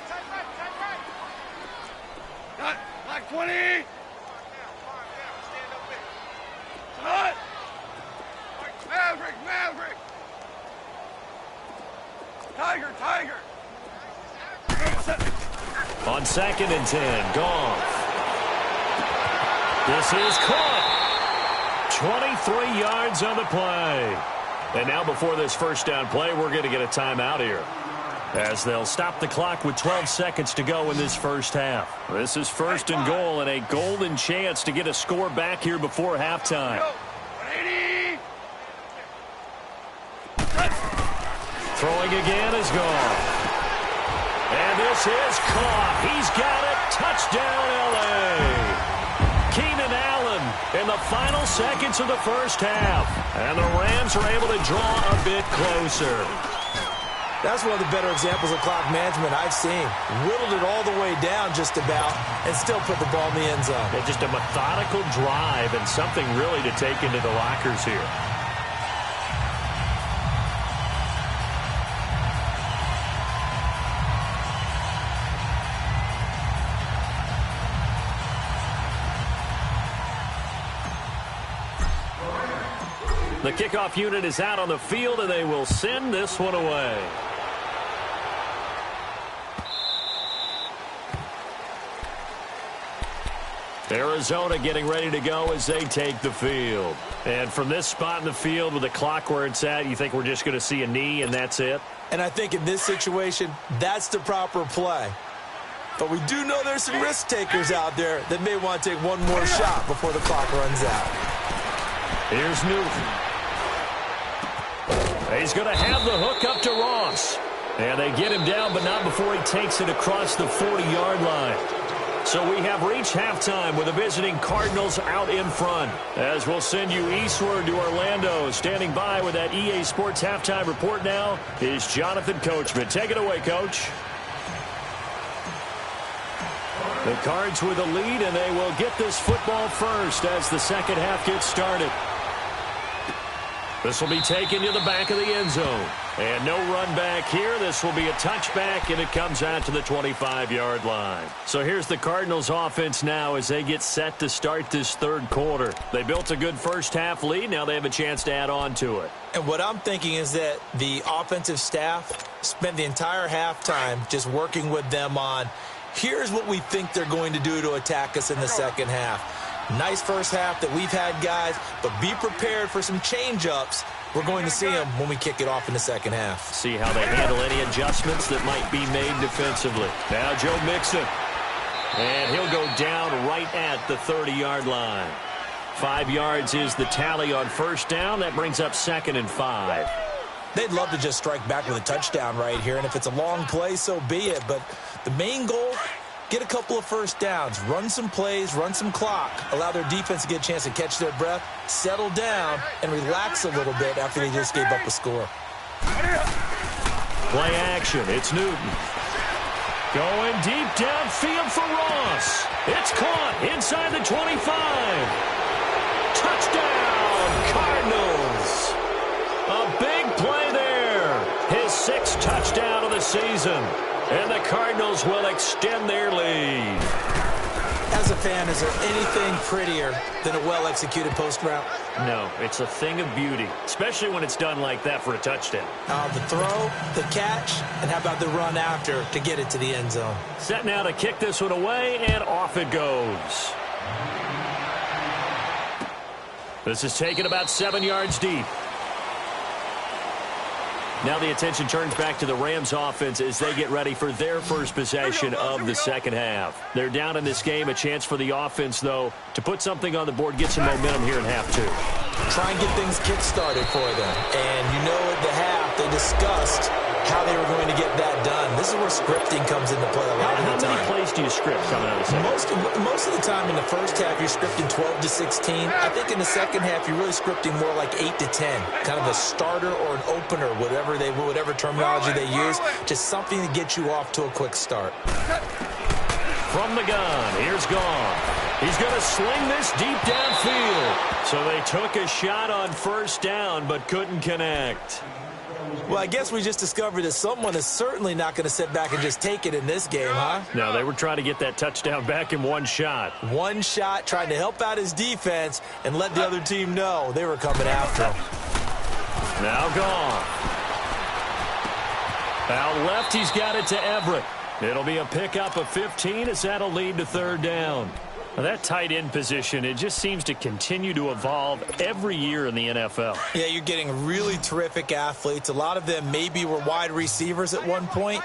Speaker 3: Like 20. Cut. Maverick. Tiger.
Speaker 1: On 2nd and 10, Goff. This is caught. 23 yards on the play. And now before this first down play, we're going to get a timeout here, as they'll stop the clock with 12 seconds to go in this first half. This is 1st and goal and a golden chance to get a score back here before halftime. Throwing again is Goff. And this is caught. He's got it. Touchdown, L.A. Keenan Allen in the final seconds of the first half. And the Rams are able to draw a bit closer.
Speaker 2: That's one of the better examples of clock management I've seen. Whittled it all the way down just about and still put the ball in the end zone.
Speaker 1: Yeah, just a methodical drive and something really to take into the lockers here. The kickoff unit is out on the field, and they will send this one away. Arizona getting ready to go as they take the field. And from this spot in the field with the clock where it's at, you think we're just going to see a knee and that's it?
Speaker 2: And I think in this situation, that's the proper play. But we do know there's some risk takers out there that may want to take one more shot before the clock runs out.
Speaker 1: Here's Newton. He's going to have the hook up to Ross. And they get him down, but not before he takes it across the 40-yard line. So we have reached halftime with the visiting Cardinals out in front. As we'll send you eastward to Orlando. Standing by with that EA Sports halftime report now is Jonathan Coachman. Take it away, Coach. The Cards with the lead, and they will get this football first as the second half gets started. This will be taken to the back of the end zone. And no run back here. This will be a touchback, and it comes out to the 25-yard line. So here's the Cardinals offense now as they get set to start this third quarter. They built a good first half lead. Now they have a chance to add on to it.
Speaker 2: And what I'm thinking is that the offensive staff spent the entire halftime just working with them on, here's what we think they're going to do to attack us in the second half. Nice first half that we've had, guys, but be prepared for some change-ups. We're going to see them when we kick it off in the second half.
Speaker 1: See how they handle any adjustments that might be made defensively. Now Joe Mixon. And he'll go down right at the 30-yard line. 5 yards is the tally on first down. That brings up 2nd and 5.
Speaker 2: They'd love to just strike back with a touchdown right here, and if it's a long play, so be it. But the main goal, get a couple of first downs, run some plays, run some clock, allow their defense to get a chance to catch their breath, settle down, and relax a little bit after they just gave up a score.
Speaker 1: Play action. It's Newton. Going deep downfield for Ross. It's caught inside the 25. Touchdown, Cardinals. A big play there. His 6th touchdown of the season. And the Cardinals will extend their lead.
Speaker 2: As a fan, is there anything prettier than a well-executed post route?
Speaker 1: No, it's a thing of beauty, especially when it's done like that for a touchdown.
Speaker 2: The throw, the catch, and how about the run after to get it to the end zone?
Speaker 1: Set now to kick this one away, and off it goes. This is taken about 7 yards deep. Now the attention turns back to the Rams offense as they get ready for their first possession of the second half. They're down in this game. A chance for the offense, though, to put something on the board, get some momentum here in half two.
Speaker 2: Try and get things kick-started for them. And you know at the half they discussed how they were going to get that done. This is where scripting comes into play a lot of the time.
Speaker 1: How many plays do you script coming out of the second?
Speaker 2: Most of the time in the first half, you're scripting 12 to 16. I think in the second half, you're really scripting more like 8 to 10. Kind of a starter or an opener, whatever terminology they use. Just something to get you off to a quick start.
Speaker 1: From the gun, here's Goff. He's going to sling this deep downfield. So they took a shot on first down, but couldn't connect.
Speaker 2: Well, I guess we just discovered that someone is certainly not going to sit back and just take it in this game, huh?
Speaker 1: No, they were trying to get that touchdown back in one shot.
Speaker 2: One shot, trying to help out his defense and let the other team know they were coming after him.
Speaker 1: Now Goff. Out left, he's got it to Everett. It'll be a pickup of 15 as that'll lead to third down. Now that tight end position, it just seems to continue to evolve every year in the NFL.
Speaker 2: Yeah, you're getting really terrific athletes. A lot of them maybe were wide receivers at one point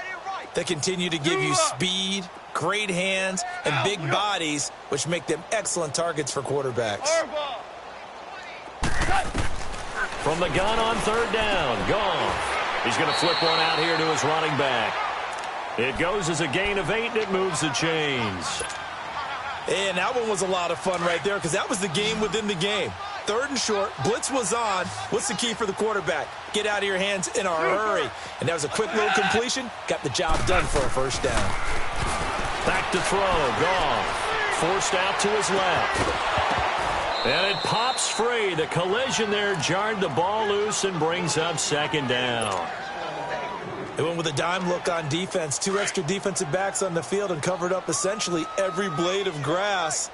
Speaker 2: that continue to give you speed, great hands, and big bodies, which make them excellent targets for quarterbacks.
Speaker 1: From the gun on third down, Goff. He's going to flip one out here to his running back. It goes as a gain of 8, and it moves the chains.
Speaker 2: And that one was a lot of fun right there because that was the game within the game. Third and short, blitz was on. What's the key for the quarterback? Get out of your hands in a hurry. And that was a quick little completion. Got the job done for a first down.
Speaker 1: Back to throw, Goff. Forced out to his left. And it pops free. The collision there jarred the ball loose and brings up second down.
Speaker 2: They went with a dime look on defense. 2 extra defensive backs on the field and covered up essentially every blade of grass.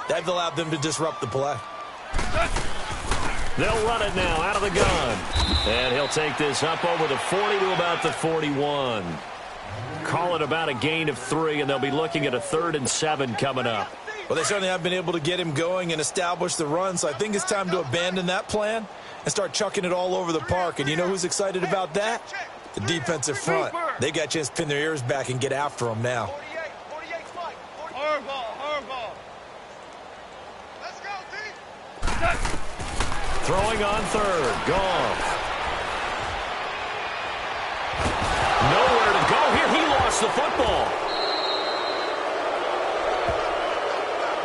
Speaker 2: That allowed them to disrupt the play.
Speaker 1: They'll run it now out of the gun. And he'll take this up over the 40 to about the 41. Call it about a gain of 3, and they'll be looking at a 3rd and 7 coming up.
Speaker 2: Well, they certainly have been able to get him going and establish the run, so I think it's time to abandon that plan and start chucking it all over the park. And you know who's excited about that? The defensive front. They got a chance to pin their ears back and get after him now.
Speaker 3: Let's go, D.
Speaker 1: Throwing on third. Goff. Nowhere to go here. He lost the football.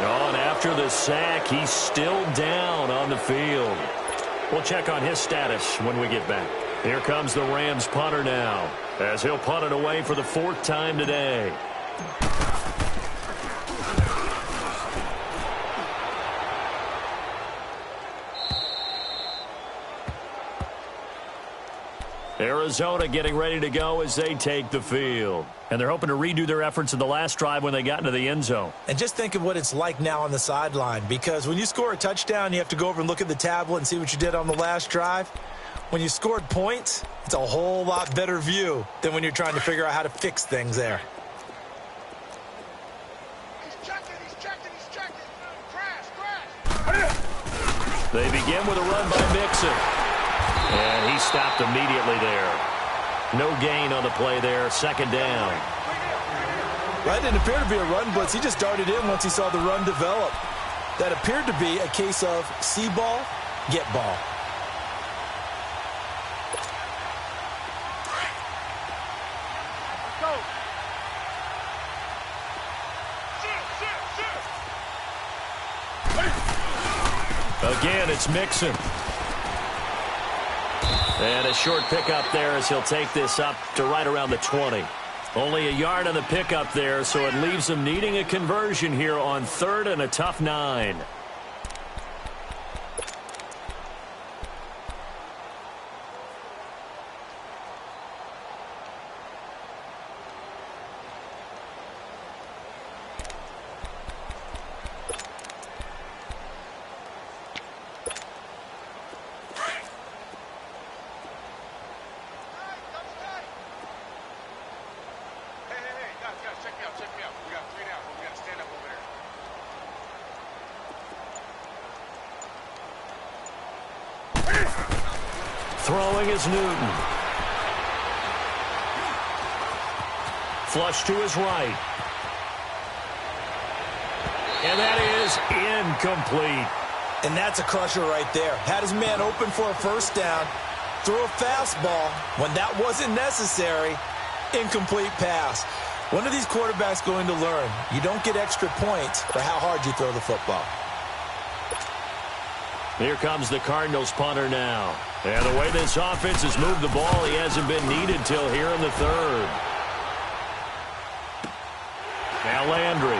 Speaker 1: On after the sack, he's still down on the field. We'll check on his status when we get back. Here comes the Rams punter now, as he'll punt it away for the 4th time today. Arizona getting ready to go as they take the field. And they're hoping to redo their efforts in the last drive when they got into the end zone.
Speaker 2: And just think of what it's like now on the sideline, because when you score a touchdown, you have to go over and look at the tablet and see what you did on the last drive. When you scored points, it's a whole lot better view than when you're trying to figure out how to fix things there.
Speaker 3: He's checking. Crash.
Speaker 1: They begin with a run by Mixon. And he stopped immediately there. No gain on the play there. 2nd down.
Speaker 2: That didn't appear to be a run blitz. He just darted in once he saw the run develop. That appeared to be a case of see ball, get ball.
Speaker 1: Again, it's Mixon. And a short pickup there as he'll take this up to right around the 20. Only a yard on the pickup there, so it leaves them needing a conversion here on 3rd and a tough 9.
Speaker 3: Check me out. We got 3 down, but we got to stand up over there.
Speaker 1: Throwing is Newton. Flush to his right. And that is incomplete.
Speaker 2: And that's a crusher right there. Had his man open for a first down. Threw a fastball when that wasn't necessary. Incomplete pass. When are these quarterbacks going to learn? You don't get extra points for how hard you throw the football.
Speaker 1: Here comes the Cardinals punter now. And the way this offense has moved the ball, he hasn't been needed till here in the 3rd. Now Landry.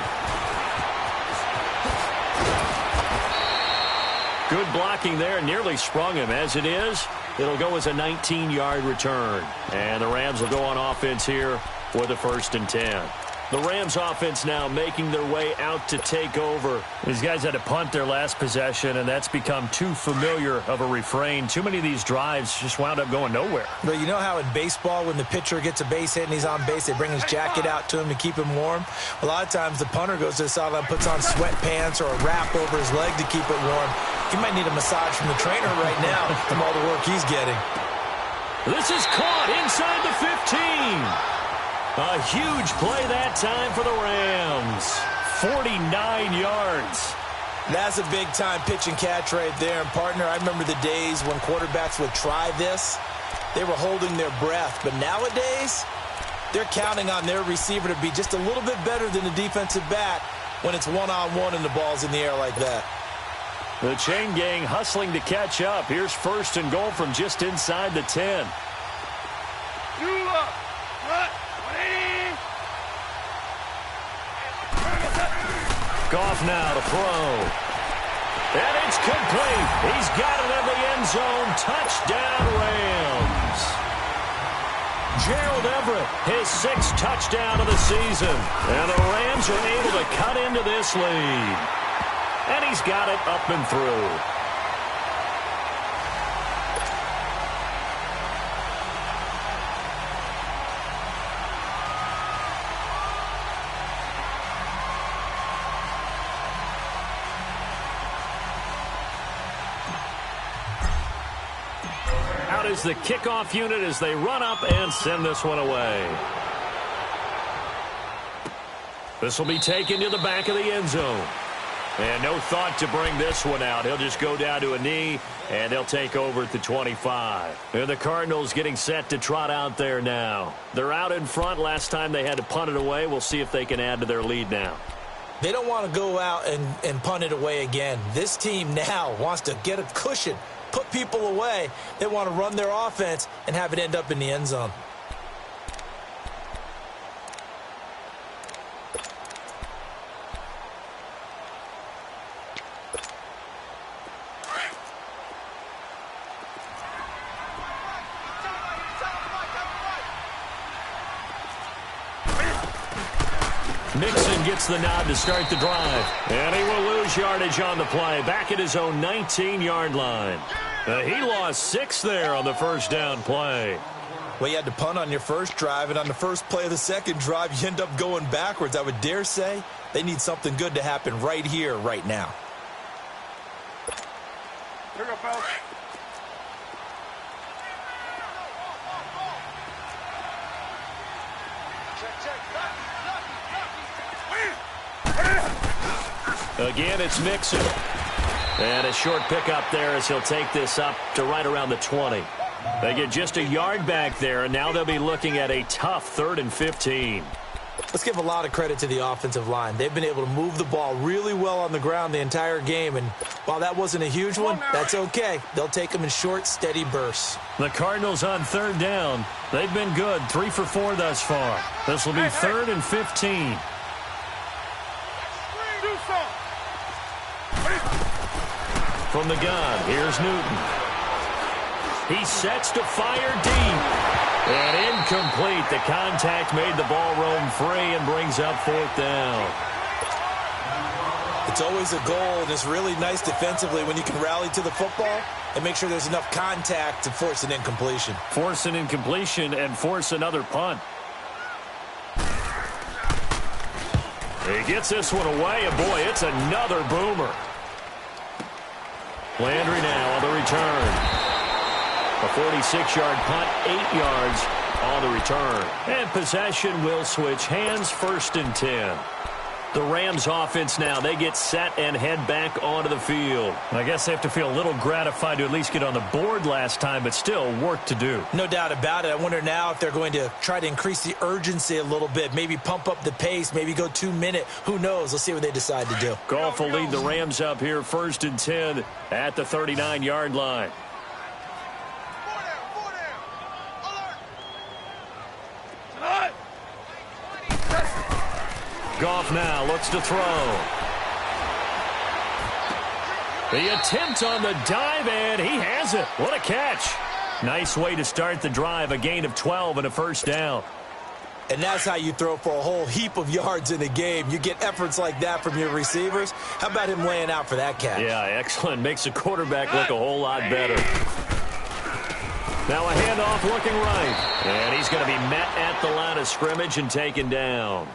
Speaker 1: Good blocking there. Nearly sprung him. As it is, it'll go as a 19-yard return. And the Rams will go on offense here with a 1st and 10. The Rams offense now making their way out to take over. These guys had to punt their last possession, and that's become too familiar of a refrain. Too many of these drives just wound up going nowhere.
Speaker 2: But you know how in baseball, when the pitcher gets a base hit and he's on base, they bring his jacket out to him to keep him warm? A lot of times the punter goes to the sideline, puts on sweatpants or a wrap over his leg to keep it warm. He might need a massage from the trainer right now from all the work he's getting.
Speaker 1: This is caught inside the 15. A huge play that time for the Rams. 49 yards.
Speaker 2: That's a big-time pitch and catch right there. And, partner, I remember the days when quarterbacks would try this. They were holding their breath. But nowadays, they're counting on their receiver to be just a little bit better than the defensive back when it's one-on-one and the ball's in the air like that.
Speaker 1: The chain gang hustling to catch up. Here's 1st and goal from just inside the 10. Goff now to throw. And it's complete. He's got it in the end zone. Touchdown, Rams. Gerald Everett, his 6th touchdown of the season. And the Rams are able to cut into this lead. And he's got it up and through. Out is the kickoff unit as they run up and send this one away. This will be taken to the back of the end zone. And no thought to bring this one out. He'll just go down to a knee, and they'll take over at the 25. And the Cardinals getting set to trot out there now. They're out in front. Last time they had to punt it away. We'll see if they can add to their lead now.
Speaker 2: They don't want to go out and punt it away again. This team now wants to get a cushion, put people away. They want to run their offense and have it end up in the end zone.
Speaker 1: Mixon gets the nod to start the drive. And he will lose yardage on the play. Back at his own 19-yard line. He lost 6 there on the first down play.
Speaker 2: Well, you had to punt on your first drive, and on the first play of the second drive, you end up going backwards. I would dare say they need something good to happen right here, right now.
Speaker 3: Here we go, fellas.
Speaker 1: Again, it's Mixon. And a short pickup there as he'll take this up to right around the 20. They get just a yard back there, and now they'll be looking at a tough 3rd and 15.
Speaker 2: Let's give a lot of credit to the offensive line. They've been able to move the ball really well on the ground the entire game, and while that wasn't a huge one, that's okay. They'll take them in short, steady bursts.
Speaker 1: The Cardinals on 3rd down. They've been good, 3 for 4 thus far. This will be 3rd and 15. From the gun, here's Newton. He sets to fire deep. And incomplete. The contact made the ball roam free and brings up 4th down.
Speaker 2: It's always a goal, and it's really nice defensively when you can rally to the football and make sure there's enough contact to force an incompletion.
Speaker 1: Force an incompletion and force another punt. He gets this one away, and boy, it's another boomer. Landry now on the return. A 46-yard punt, 8 yards on the return. And possession will switch hands, 1st and 10. The Rams offense now, they get set and head back onto the field. I guess they have to feel a little gratified to at least get on the board last time, but still work to do.
Speaker 2: No doubt about it. I wonder now if they're going to try to increase the urgency a little bit, maybe pump up the pace, maybe go 2-minute. Who knows? Let's see what they decide to do.
Speaker 1: Goff will lead the Rams up here, 1st and 10 at the 39-yard line. Goff now looks to throw. The attempt on the dive, and he has it. What a catch. Nice way to start the drive, a gain of 12 and a first down.
Speaker 2: And that's how you throw for a whole heap of yards in a game. You get efforts like that from your receivers. How about him laying out for that catch?
Speaker 1: Yeah, excellent. Makes the quarterback look a whole lot better. Now a handoff looking right. And he's going to be met at the line of scrimmage and taken down.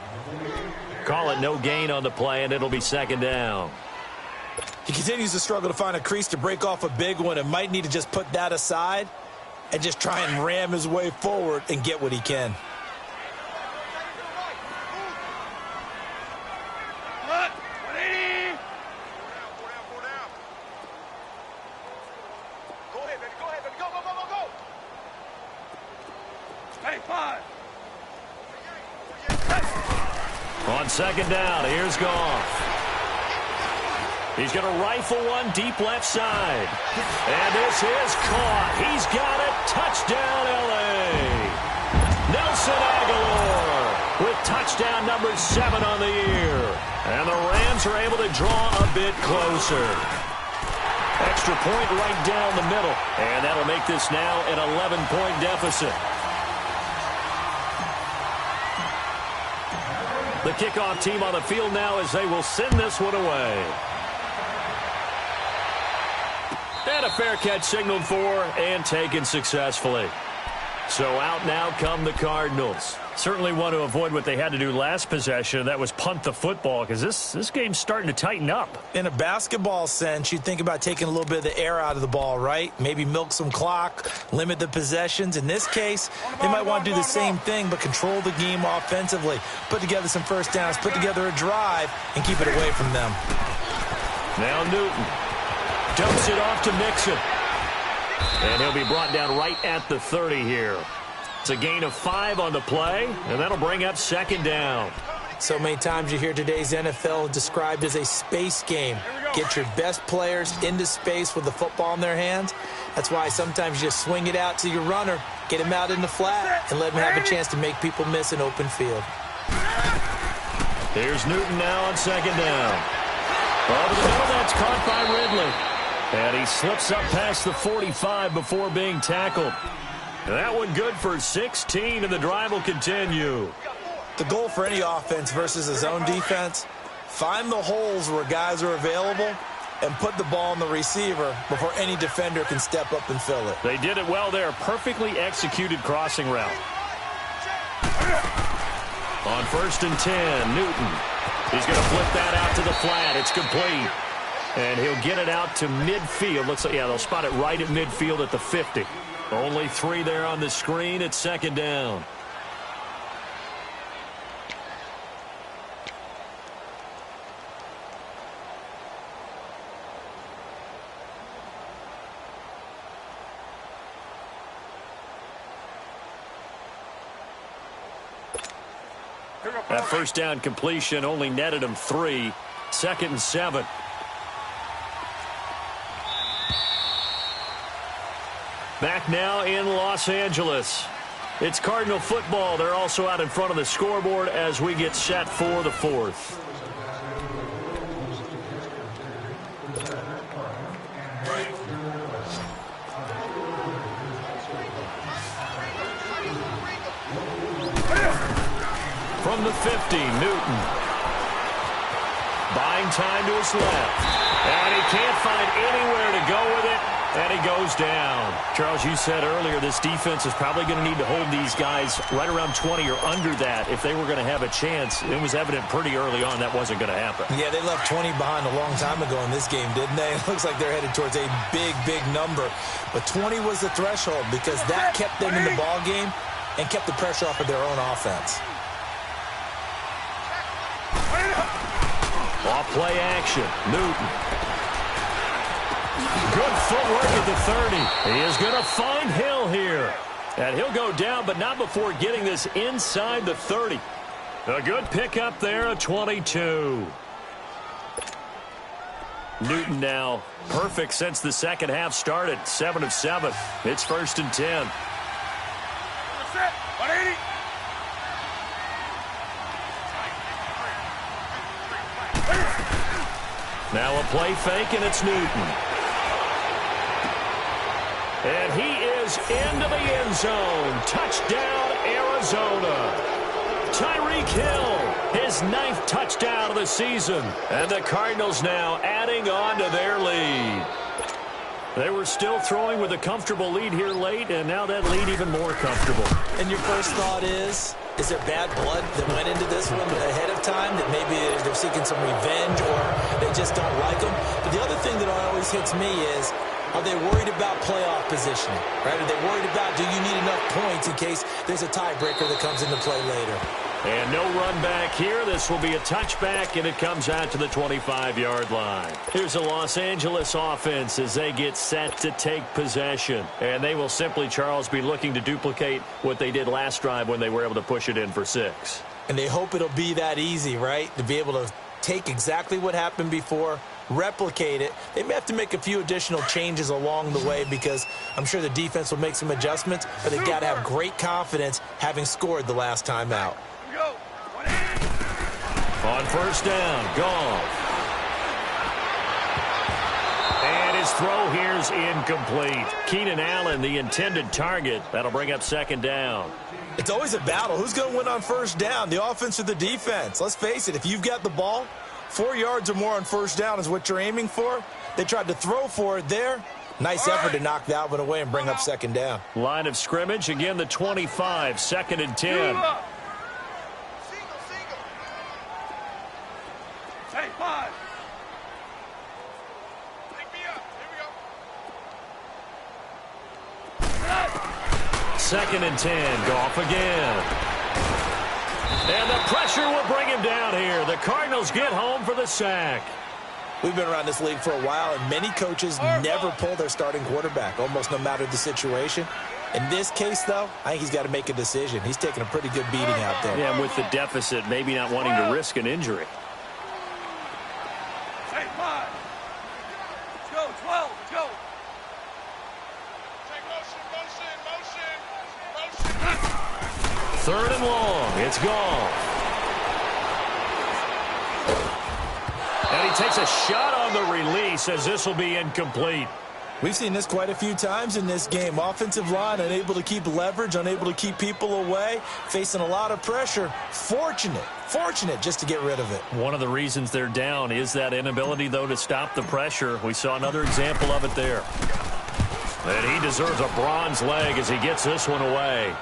Speaker 1: Call it no gain on the play, and it'll be second down.
Speaker 2: He continues to struggle to find a crease to break off a big one and might need to just put that aside and just try and ram his way forward and get what he can.
Speaker 1: On second down, here's Goff. He's going to rifle one deep left side. And this is caught. He's got it. Touchdown, L.A. Nelson Aguilar with touchdown number 7 on the year. And the Rams are able to draw a bit closer. Extra point right down the middle. And that'll make this now an 11-point deficit. The kickoff team on the field now as they will send this one away. And a fair catch signaled for and taken successfully. So out now come the Cardinals. Certainly want to avoid what they had to do last possession. That was punt the football, because this game's starting to tighten up.
Speaker 2: In a basketball sense, you think about taking a little bit of the air out of the ball, right? Maybe milk some clock, limit the possessions. In this case, they might want to do the same thing, but control the game offensively. Put together some first downs, put together a drive, and keep it away from them.
Speaker 1: Now Newton dumps it off to Mixon. And he'll be brought down right at the 30 here. It's a gain of 5 on the play, and that'll bring up second down.
Speaker 2: So many times you hear today's NFL described as a space game. Get your best players into space with the football in their hands. That's why sometimes you just swing it out to your runner, get him out in the flat, and let him have a chance to make people miss an open field.
Speaker 1: Here's Newton now on second down. Over the middle, that's caught by Ridley. And he slips up past the 45 before being tackled. And that one good for 16, and the drive will continue.
Speaker 2: The goal for any offense versus a zone defense, find the holes where guys are available and put the ball on the receiver before any defender can step up and fill it.
Speaker 1: They did it well there. Perfectly executed crossing route. On 1st and 10, Newton. He's going to flip that out to the flat. It's complete. And he'll get it out to midfield. Looks like, yeah, they'll spot it right at midfield at the 50. Only 3 there on the screen. It's second down. That first down completion only netted him 3. 2nd and 7. Back now in Los Angeles. It's Cardinal football. They're also out in front of the scoreboard as we get set for the 4th. From the 50, Newton. Buying time to his left. And he can't find anywhere to go with it. And he goes down. Charles, you said earlier this defense is probably going to need to hold these guys right around 20 or under that if they were going to have a chance. It was evident pretty early on that wasn't going to happen. Yeah,
Speaker 2: they left 20 behind a long time ago in this game, didn't they? It looks like they're headed towards a big, big number. But 20 was the threshold because that kept them in the ball game and kept the pressure off of their own offense.
Speaker 1: Off play action. Newton. Good footwork at the 30. He is going to find Hill here. And he'll go down, but not before getting this inside the 30. A good pickup there, a 22. Newton now perfect since the second half started. 7 of 7. It's 1st and 10. Now a play fake, and it's Newton. And he is into the end zone. Touchdown, Arizona. Tyreek Hill, his 9th touchdown of the season. And the Cardinals now adding on to their lead. They were still throwing with a comfortable lead here late, and now that lead even more comfortable.
Speaker 2: And your first thought is there bad blood that went into this one ahead of time, that maybe they're seeking some revenge or they just don't like them? But the other thing that always hits me is, are they worried about playoff positioning? Right? Are they worried about, do you need enough points in case there's a tiebreaker that comes into play later?
Speaker 1: And no run back here. This will be a touchback, and it comes out to the 25-yard line. Here's a Los Angeles offense as they get set to take possession. And they will simply, Charles, be looking to duplicate what they did last drive when they were able to push it in for 6.
Speaker 2: And they hope it'll be that easy, right? To be able to take exactly what happened before, replicate it. They may have to make a few additional changes along the way because I'm sure the defense will make some adjustments, but they've got to have great confidence having scored the last time out.
Speaker 1: On first down, Goff. And his throw here's incomplete. Keenan Allen, the intended target. That'll bring up second down.
Speaker 2: It's always a battle. Who's going to win on first down, the offense or the defense? Let's face it, if you've got the ball, 4 yards or more on first down is what you're aiming for. They tried to throw for it there. Nice effort to knock that one away and bring up second down.
Speaker 1: Line of scrimmage, again the 25, 2nd and 10. Second and 10, Goff again. And the pressure will bring him down here. The Cardinals get home for the sack.
Speaker 2: We've been around this league for a while, and many coaches never pull their starting quarterback, almost no matter the situation. In this case, though, I think he's got to make a decision. He's taking a pretty good beating out there.
Speaker 1: Yeah, and with the deficit, maybe not wanting to risk an injury.
Speaker 3: Hey, 5. Let's go, 12, let's go.
Speaker 1: Third and long. It's gone. And he takes a shot on the release as this will be incomplete.
Speaker 2: We've seen this quite a few times in this game. Offensive line unable to keep leverage, unable to keep people away, facing a lot of pressure. Fortunate just to get rid of it.
Speaker 1: One of the reasons they're down is that inability, though, to stop the pressure. We saw another example of it there. And he deserves a bronze leg as he gets this one away.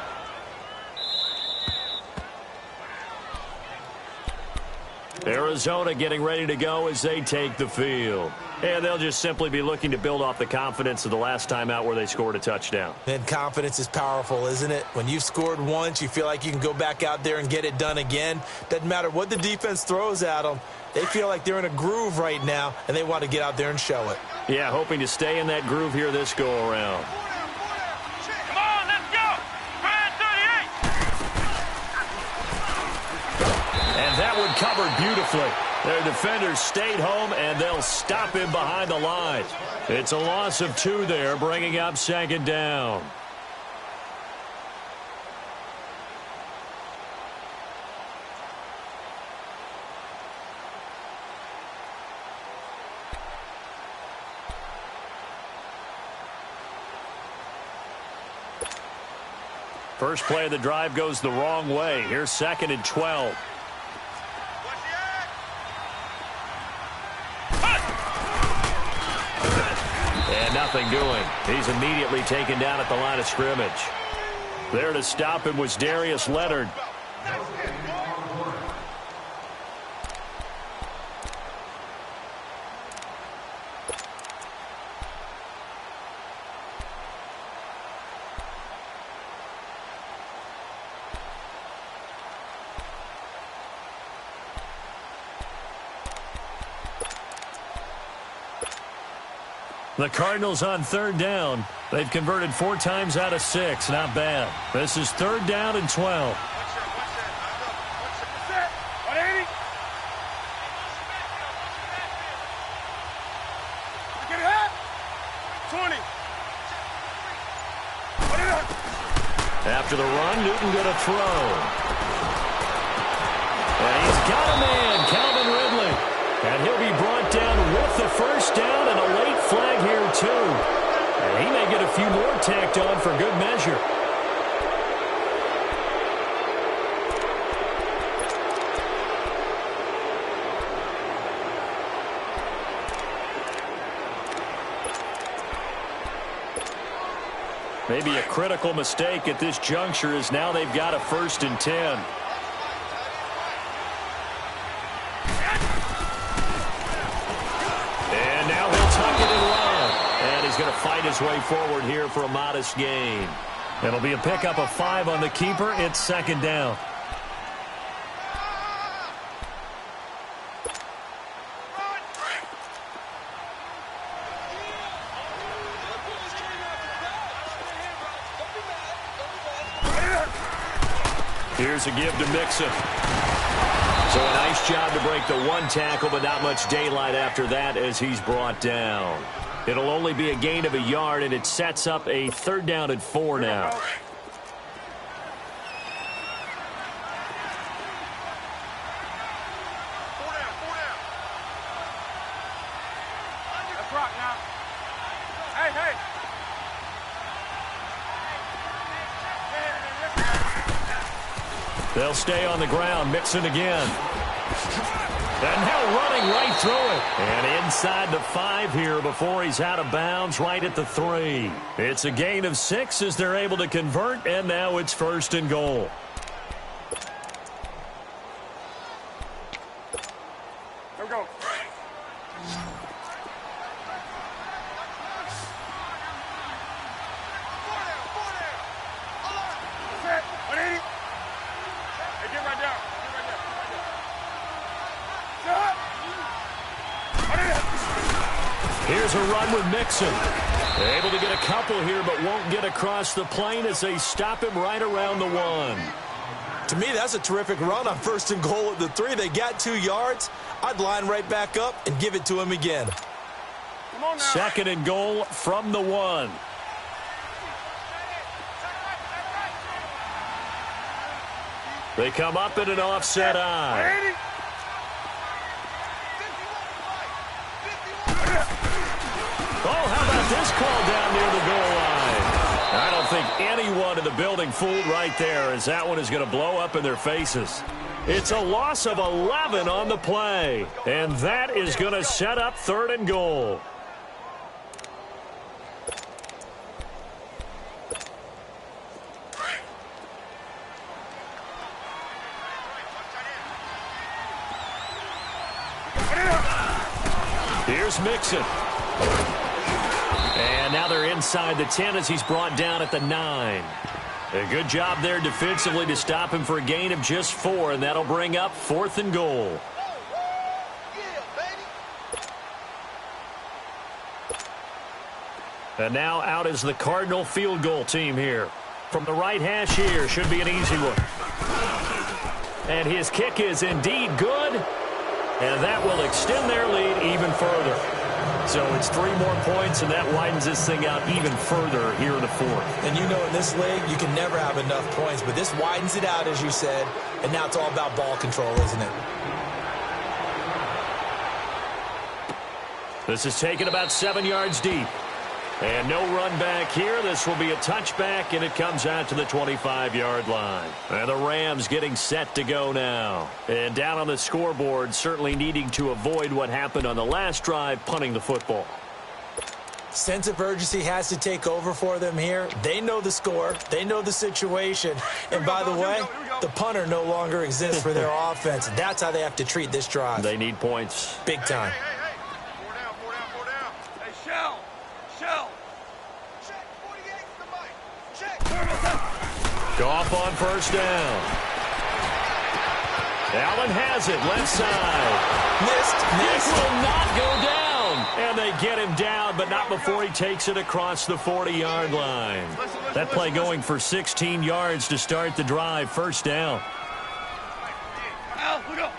Speaker 1: Arizona getting ready to go as they take the field. And they'll just simply be looking to build off the confidence of the last time out where they scored a touchdown.
Speaker 2: And confidence is powerful, isn't it? When you've scored once, you feel like you can go back out there and get it done again. Doesn't matter what the defense throws at them. They feel like they're in a groove right now, and they want to get out there and show it.
Speaker 1: Yeah, hoping to stay in that groove here this go-around.
Speaker 3: Come on, let's go. Brad 38.
Speaker 1: And that one covered beautifully. Their defenders stayed home, and they'll stop him behind the line. It's a loss of 2 there, bringing up second down. First play of the drive goes the wrong way. Here's 2nd and 12. And nothing doing. He's immediately taken down at the line of scrimmage. There to stop him was Darius Leonard. The Cardinals on third down. They've converted 4 times out of 6. Not bad. This is 3rd down and 12. After the run, Newton going to throw. And he's got a man, Calvin Ridley. And he'll be brought down with first down and a late flag here, too. And he may get a few more tacked on for good measure. Maybe a critical mistake at this juncture is now they've got a 1st and 10. And now he'll tuck it and run. And he's going to fight his way forward here for a modest gain. It'll be a pickup of 5 on the keeper. It's 2nd down. Here's a give to Mixon. So a nice job to break the 1 tackle, but not much daylight after that as he's brought down. It'll only be a gain of a yard, and it sets up a 3rd down and 4 now.
Speaker 3: Let's rock now. Hey, hey.
Speaker 1: They'll stay on the ground. Mixon again. And now running right through it. And inside the 5 here before he's out of bounds right at the 3. It's a gain of 6 as they're able to convert, and now it's 1st and goal.
Speaker 3: Here we go. Set. 180. Hey, get right down. Get right down. Get right down. Set. 180.
Speaker 1: Here's a run with Mixon. Able to get a couple here, but won't get across the plane as they stop him right around the 1.
Speaker 2: To me, that's a terrific run on 1st and goal at the 3. They got 2 yards. I'd line right back up and give it to him again.
Speaker 3: Come on now.
Speaker 1: 2nd and goal from the 1. They come up in an offset eye.
Speaker 3: 180.
Speaker 1: Oh, how about this call down near the goal line? I don't think anyone in the building fooled right there, as that one is going to blow up in their faces. It's a loss of 11 on the play, and that is going to set up 3rd and goal. Here's Mixon. And now they're inside the 10 as he's brought down at the 9. A good job there defensively to stop him for a gain of just 4, and that'll bring up 4th and goal. And now out is the Cardinal field goal team here. From the right hash here, should be an easy one. And his kick is indeed good, and that will extend their lead even further. So it's 3 more points, and that widens this thing out even further here in the 4th.
Speaker 2: And you know, in this league, you can never have enough points, but this widens it out, as you said, and now it's all about ball control, isn't it?
Speaker 1: This is taken about 7 yards deep. And no run back here. This will be a touchback, and it comes out to the 25-yard line. And the Rams getting set to go now. And down on the scoreboard, certainly needing to avoid what happened on the last drive, punting the football.
Speaker 2: Sense of urgency has to take over for them here. They know the score. They know the situation. And by the way, the punter no longer exists for their offense. That's how they have to treat this drive.
Speaker 1: They need points.
Speaker 2: Big time.
Speaker 3: Hey. 4 down. Hey, Shell. Check. 48 to the mic. Check.
Speaker 1: Goff on 1st down. Allen has it, left side.
Speaker 2: Missed.
Speaker 1: This will not go down. And they get him down, but not before he takes it across the 40-yard line. That play going for 16 yards to start the drive. 1st down.
Speaker 3: Al, look up.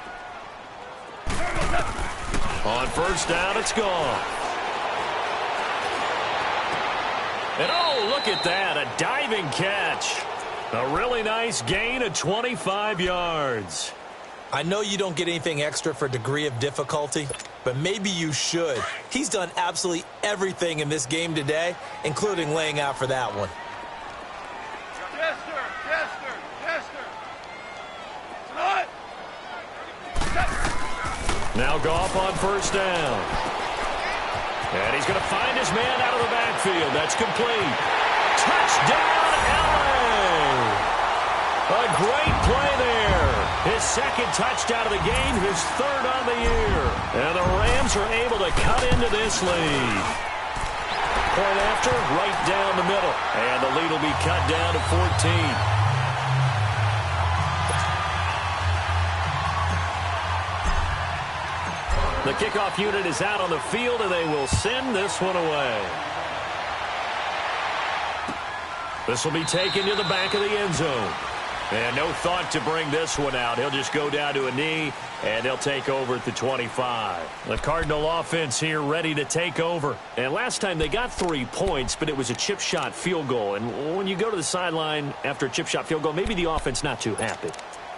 Speaker 1: On 1st down, it's gone. And oh, look at that, a diving catch. A really nice gain of 25 yards.
Speaker 2: I know you don't get anything extra for degree of difficulty, but maybe you should. He's done absolutely everything in this game today, including laying out for that one.
Speaker 3: Yes, sir. Yes, sir. Yes, sir.
Speaker 1: Now Goff on first down. And he's going to find his man out of the backfield. That's complete. Touchdown, LA! A great play there. His second touchdown of the game, his third on the year. And the Rams are able to cut into this lead. Point after, right down the middle. And the lead will be cut down to 14. The kickoff unit is out on the field, and they will send this one away. This will be taken to the back of the end zone. And no thought to bring this one out. He'll just go down to a knee, and they'll take over at the 25. The Cardinal offense here ready to take over. And last time they got 3 points, but it was a chip shot field goal. And when you go to the sideline after a chip shot field goal, maybe the offense not too happy.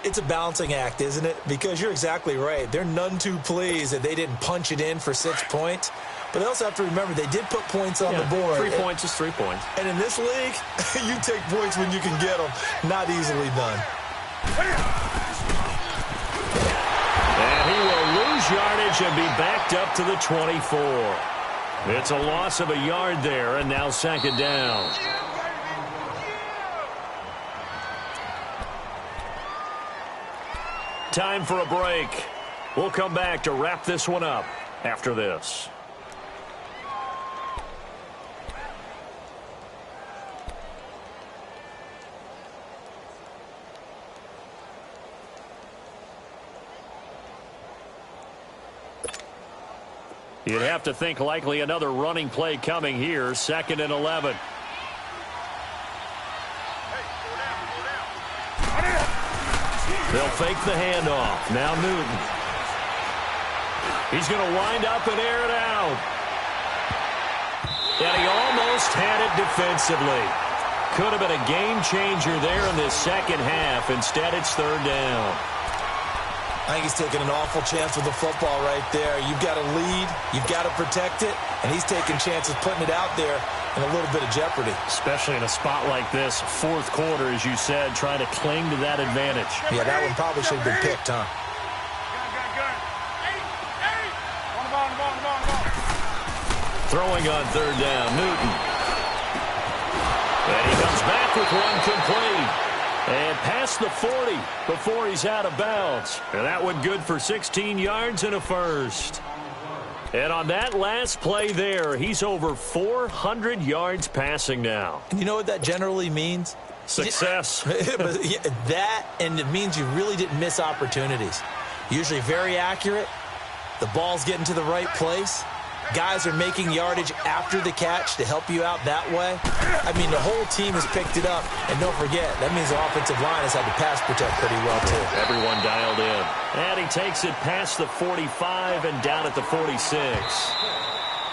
Speaker 2: It's a balancing act, isn't it? Because you're exactly right. They're none too pleased that they didn't punch it in for 6 points. But they also have to remember they did put points on the board.
Speaker 1: 3 points is 3 points.
Speaker 2: And in this league, you take points when you can get them. Not easily done.
Speaker 1: And he will lose yardage and be backed up to the 24. It's a loss of a yard there, and now second down. Time for a break. We'll come back to wrap this one up after this. You'd have to think likely another running play coming here. 2nd and 11. They'll fake the handoff. Now Newton. He's going to wind up and air it out. And he almost had it defensively. Could have been a game changer there in this second half. Instead, it's third down.
Speaker 2: I think he's taking an awful chance with the football right there. You've got to lead. You've got to protect it. And he's taking chances putting it out there in a little bit of jeopardy.
Speaker 1: Especially in a spot like this, fourth quarter, as you said, trying to cling to that advantage.
Speaker 2: Yeah, that one probably should have been picked, huh?
Speaker 1: Throwing on third down, Newton. And he comes back with one complete. And past the 40 before he's out of bounds. And that one good for 16 yards and a first. And on that last play there, he's over 400 yards passing now.
Speaker 2: You know what that generally means?
Speaker 1: Success.
Speaker 2: That, and it means you really didn't miss opportunities. Usually very accurate. The ball's getting to the right place. Guys are making yardage after the catch to help you out that way. I mean, the whole team has picked it up. And don't forget, that means the offensive line has had to pass protect pretty well, too.
Speaker 1: Everyone dialed in. And he takes it past the 45 and down at the 46.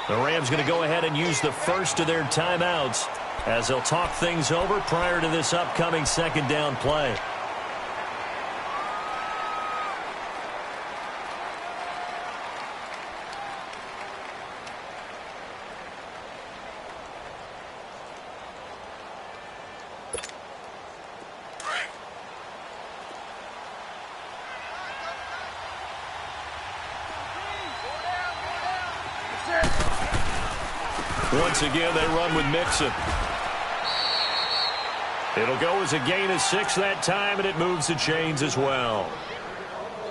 Speaker 1: The Rams going to go ahead and use the first of their timeouts as they'll talk things over prior to this upcoming second down play. Once again, they run with Mixon. It'll go as a gain of 6 that time, and it moves the chains as well.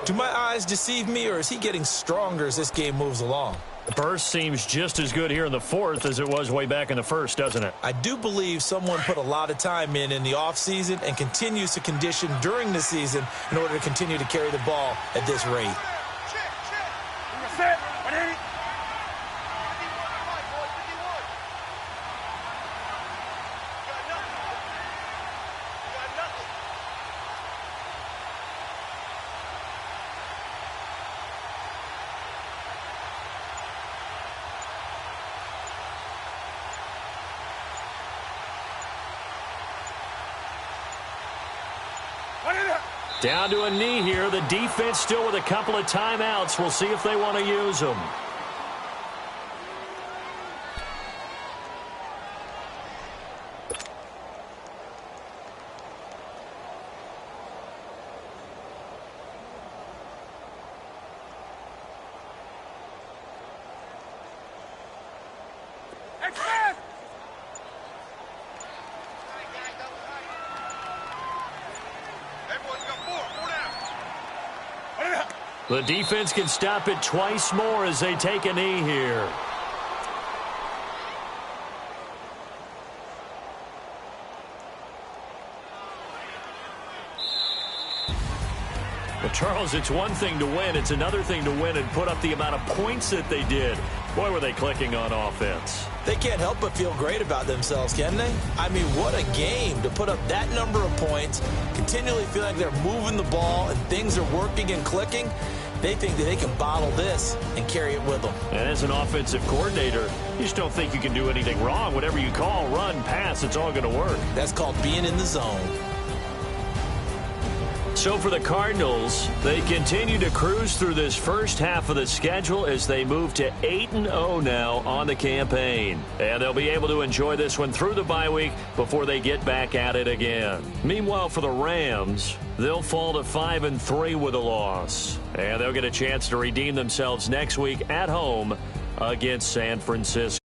Speaker 2: Do my eyes deceive me, or is he getting stronger as this game moves along?
Speaker 1: The burst seems just as good here in the fourth as it was way back in the first, doesn't it?
Speaker 2: I do believe someone put a lot of time in the offseason and continues to condition during the season in order to continue to carry the ball at this rate.
Speaker 1: Down to a knee here. The defense still with a couple of timeouts. We'll see if they want to use them. The defense can stop it twice more as they take a knee here. Well, Charles, it's one thing to win. It's another thing to win and put up the amount of points that they did. Boy, were they clicking on offense.
Speaker 2: They can't help but feel great about themselves, can they? I mean, what a game to put up that number of points, continually feeling like they're moving the ball and things are working and clicking. They think that they can bottle this and carry it with them. And
Speaker 1: as an offensive coordinator, you just don't think you can do anything wrong. Whatever you call, run, pass, it's all going to work.
Speaker 2: That's called being in the zone.
Speaker 1: So for the Cardinals, they continue to cruise through this first half of the schedule as they move to 8-0 now on the campaign. And they'll be able to enjoy this one through the bye week before they get back at it again. Meanwhile, for the Rams, they'll fall to 5-3 with a loss. And they'll get a chance to redeem themselves next week at home against San Francisco.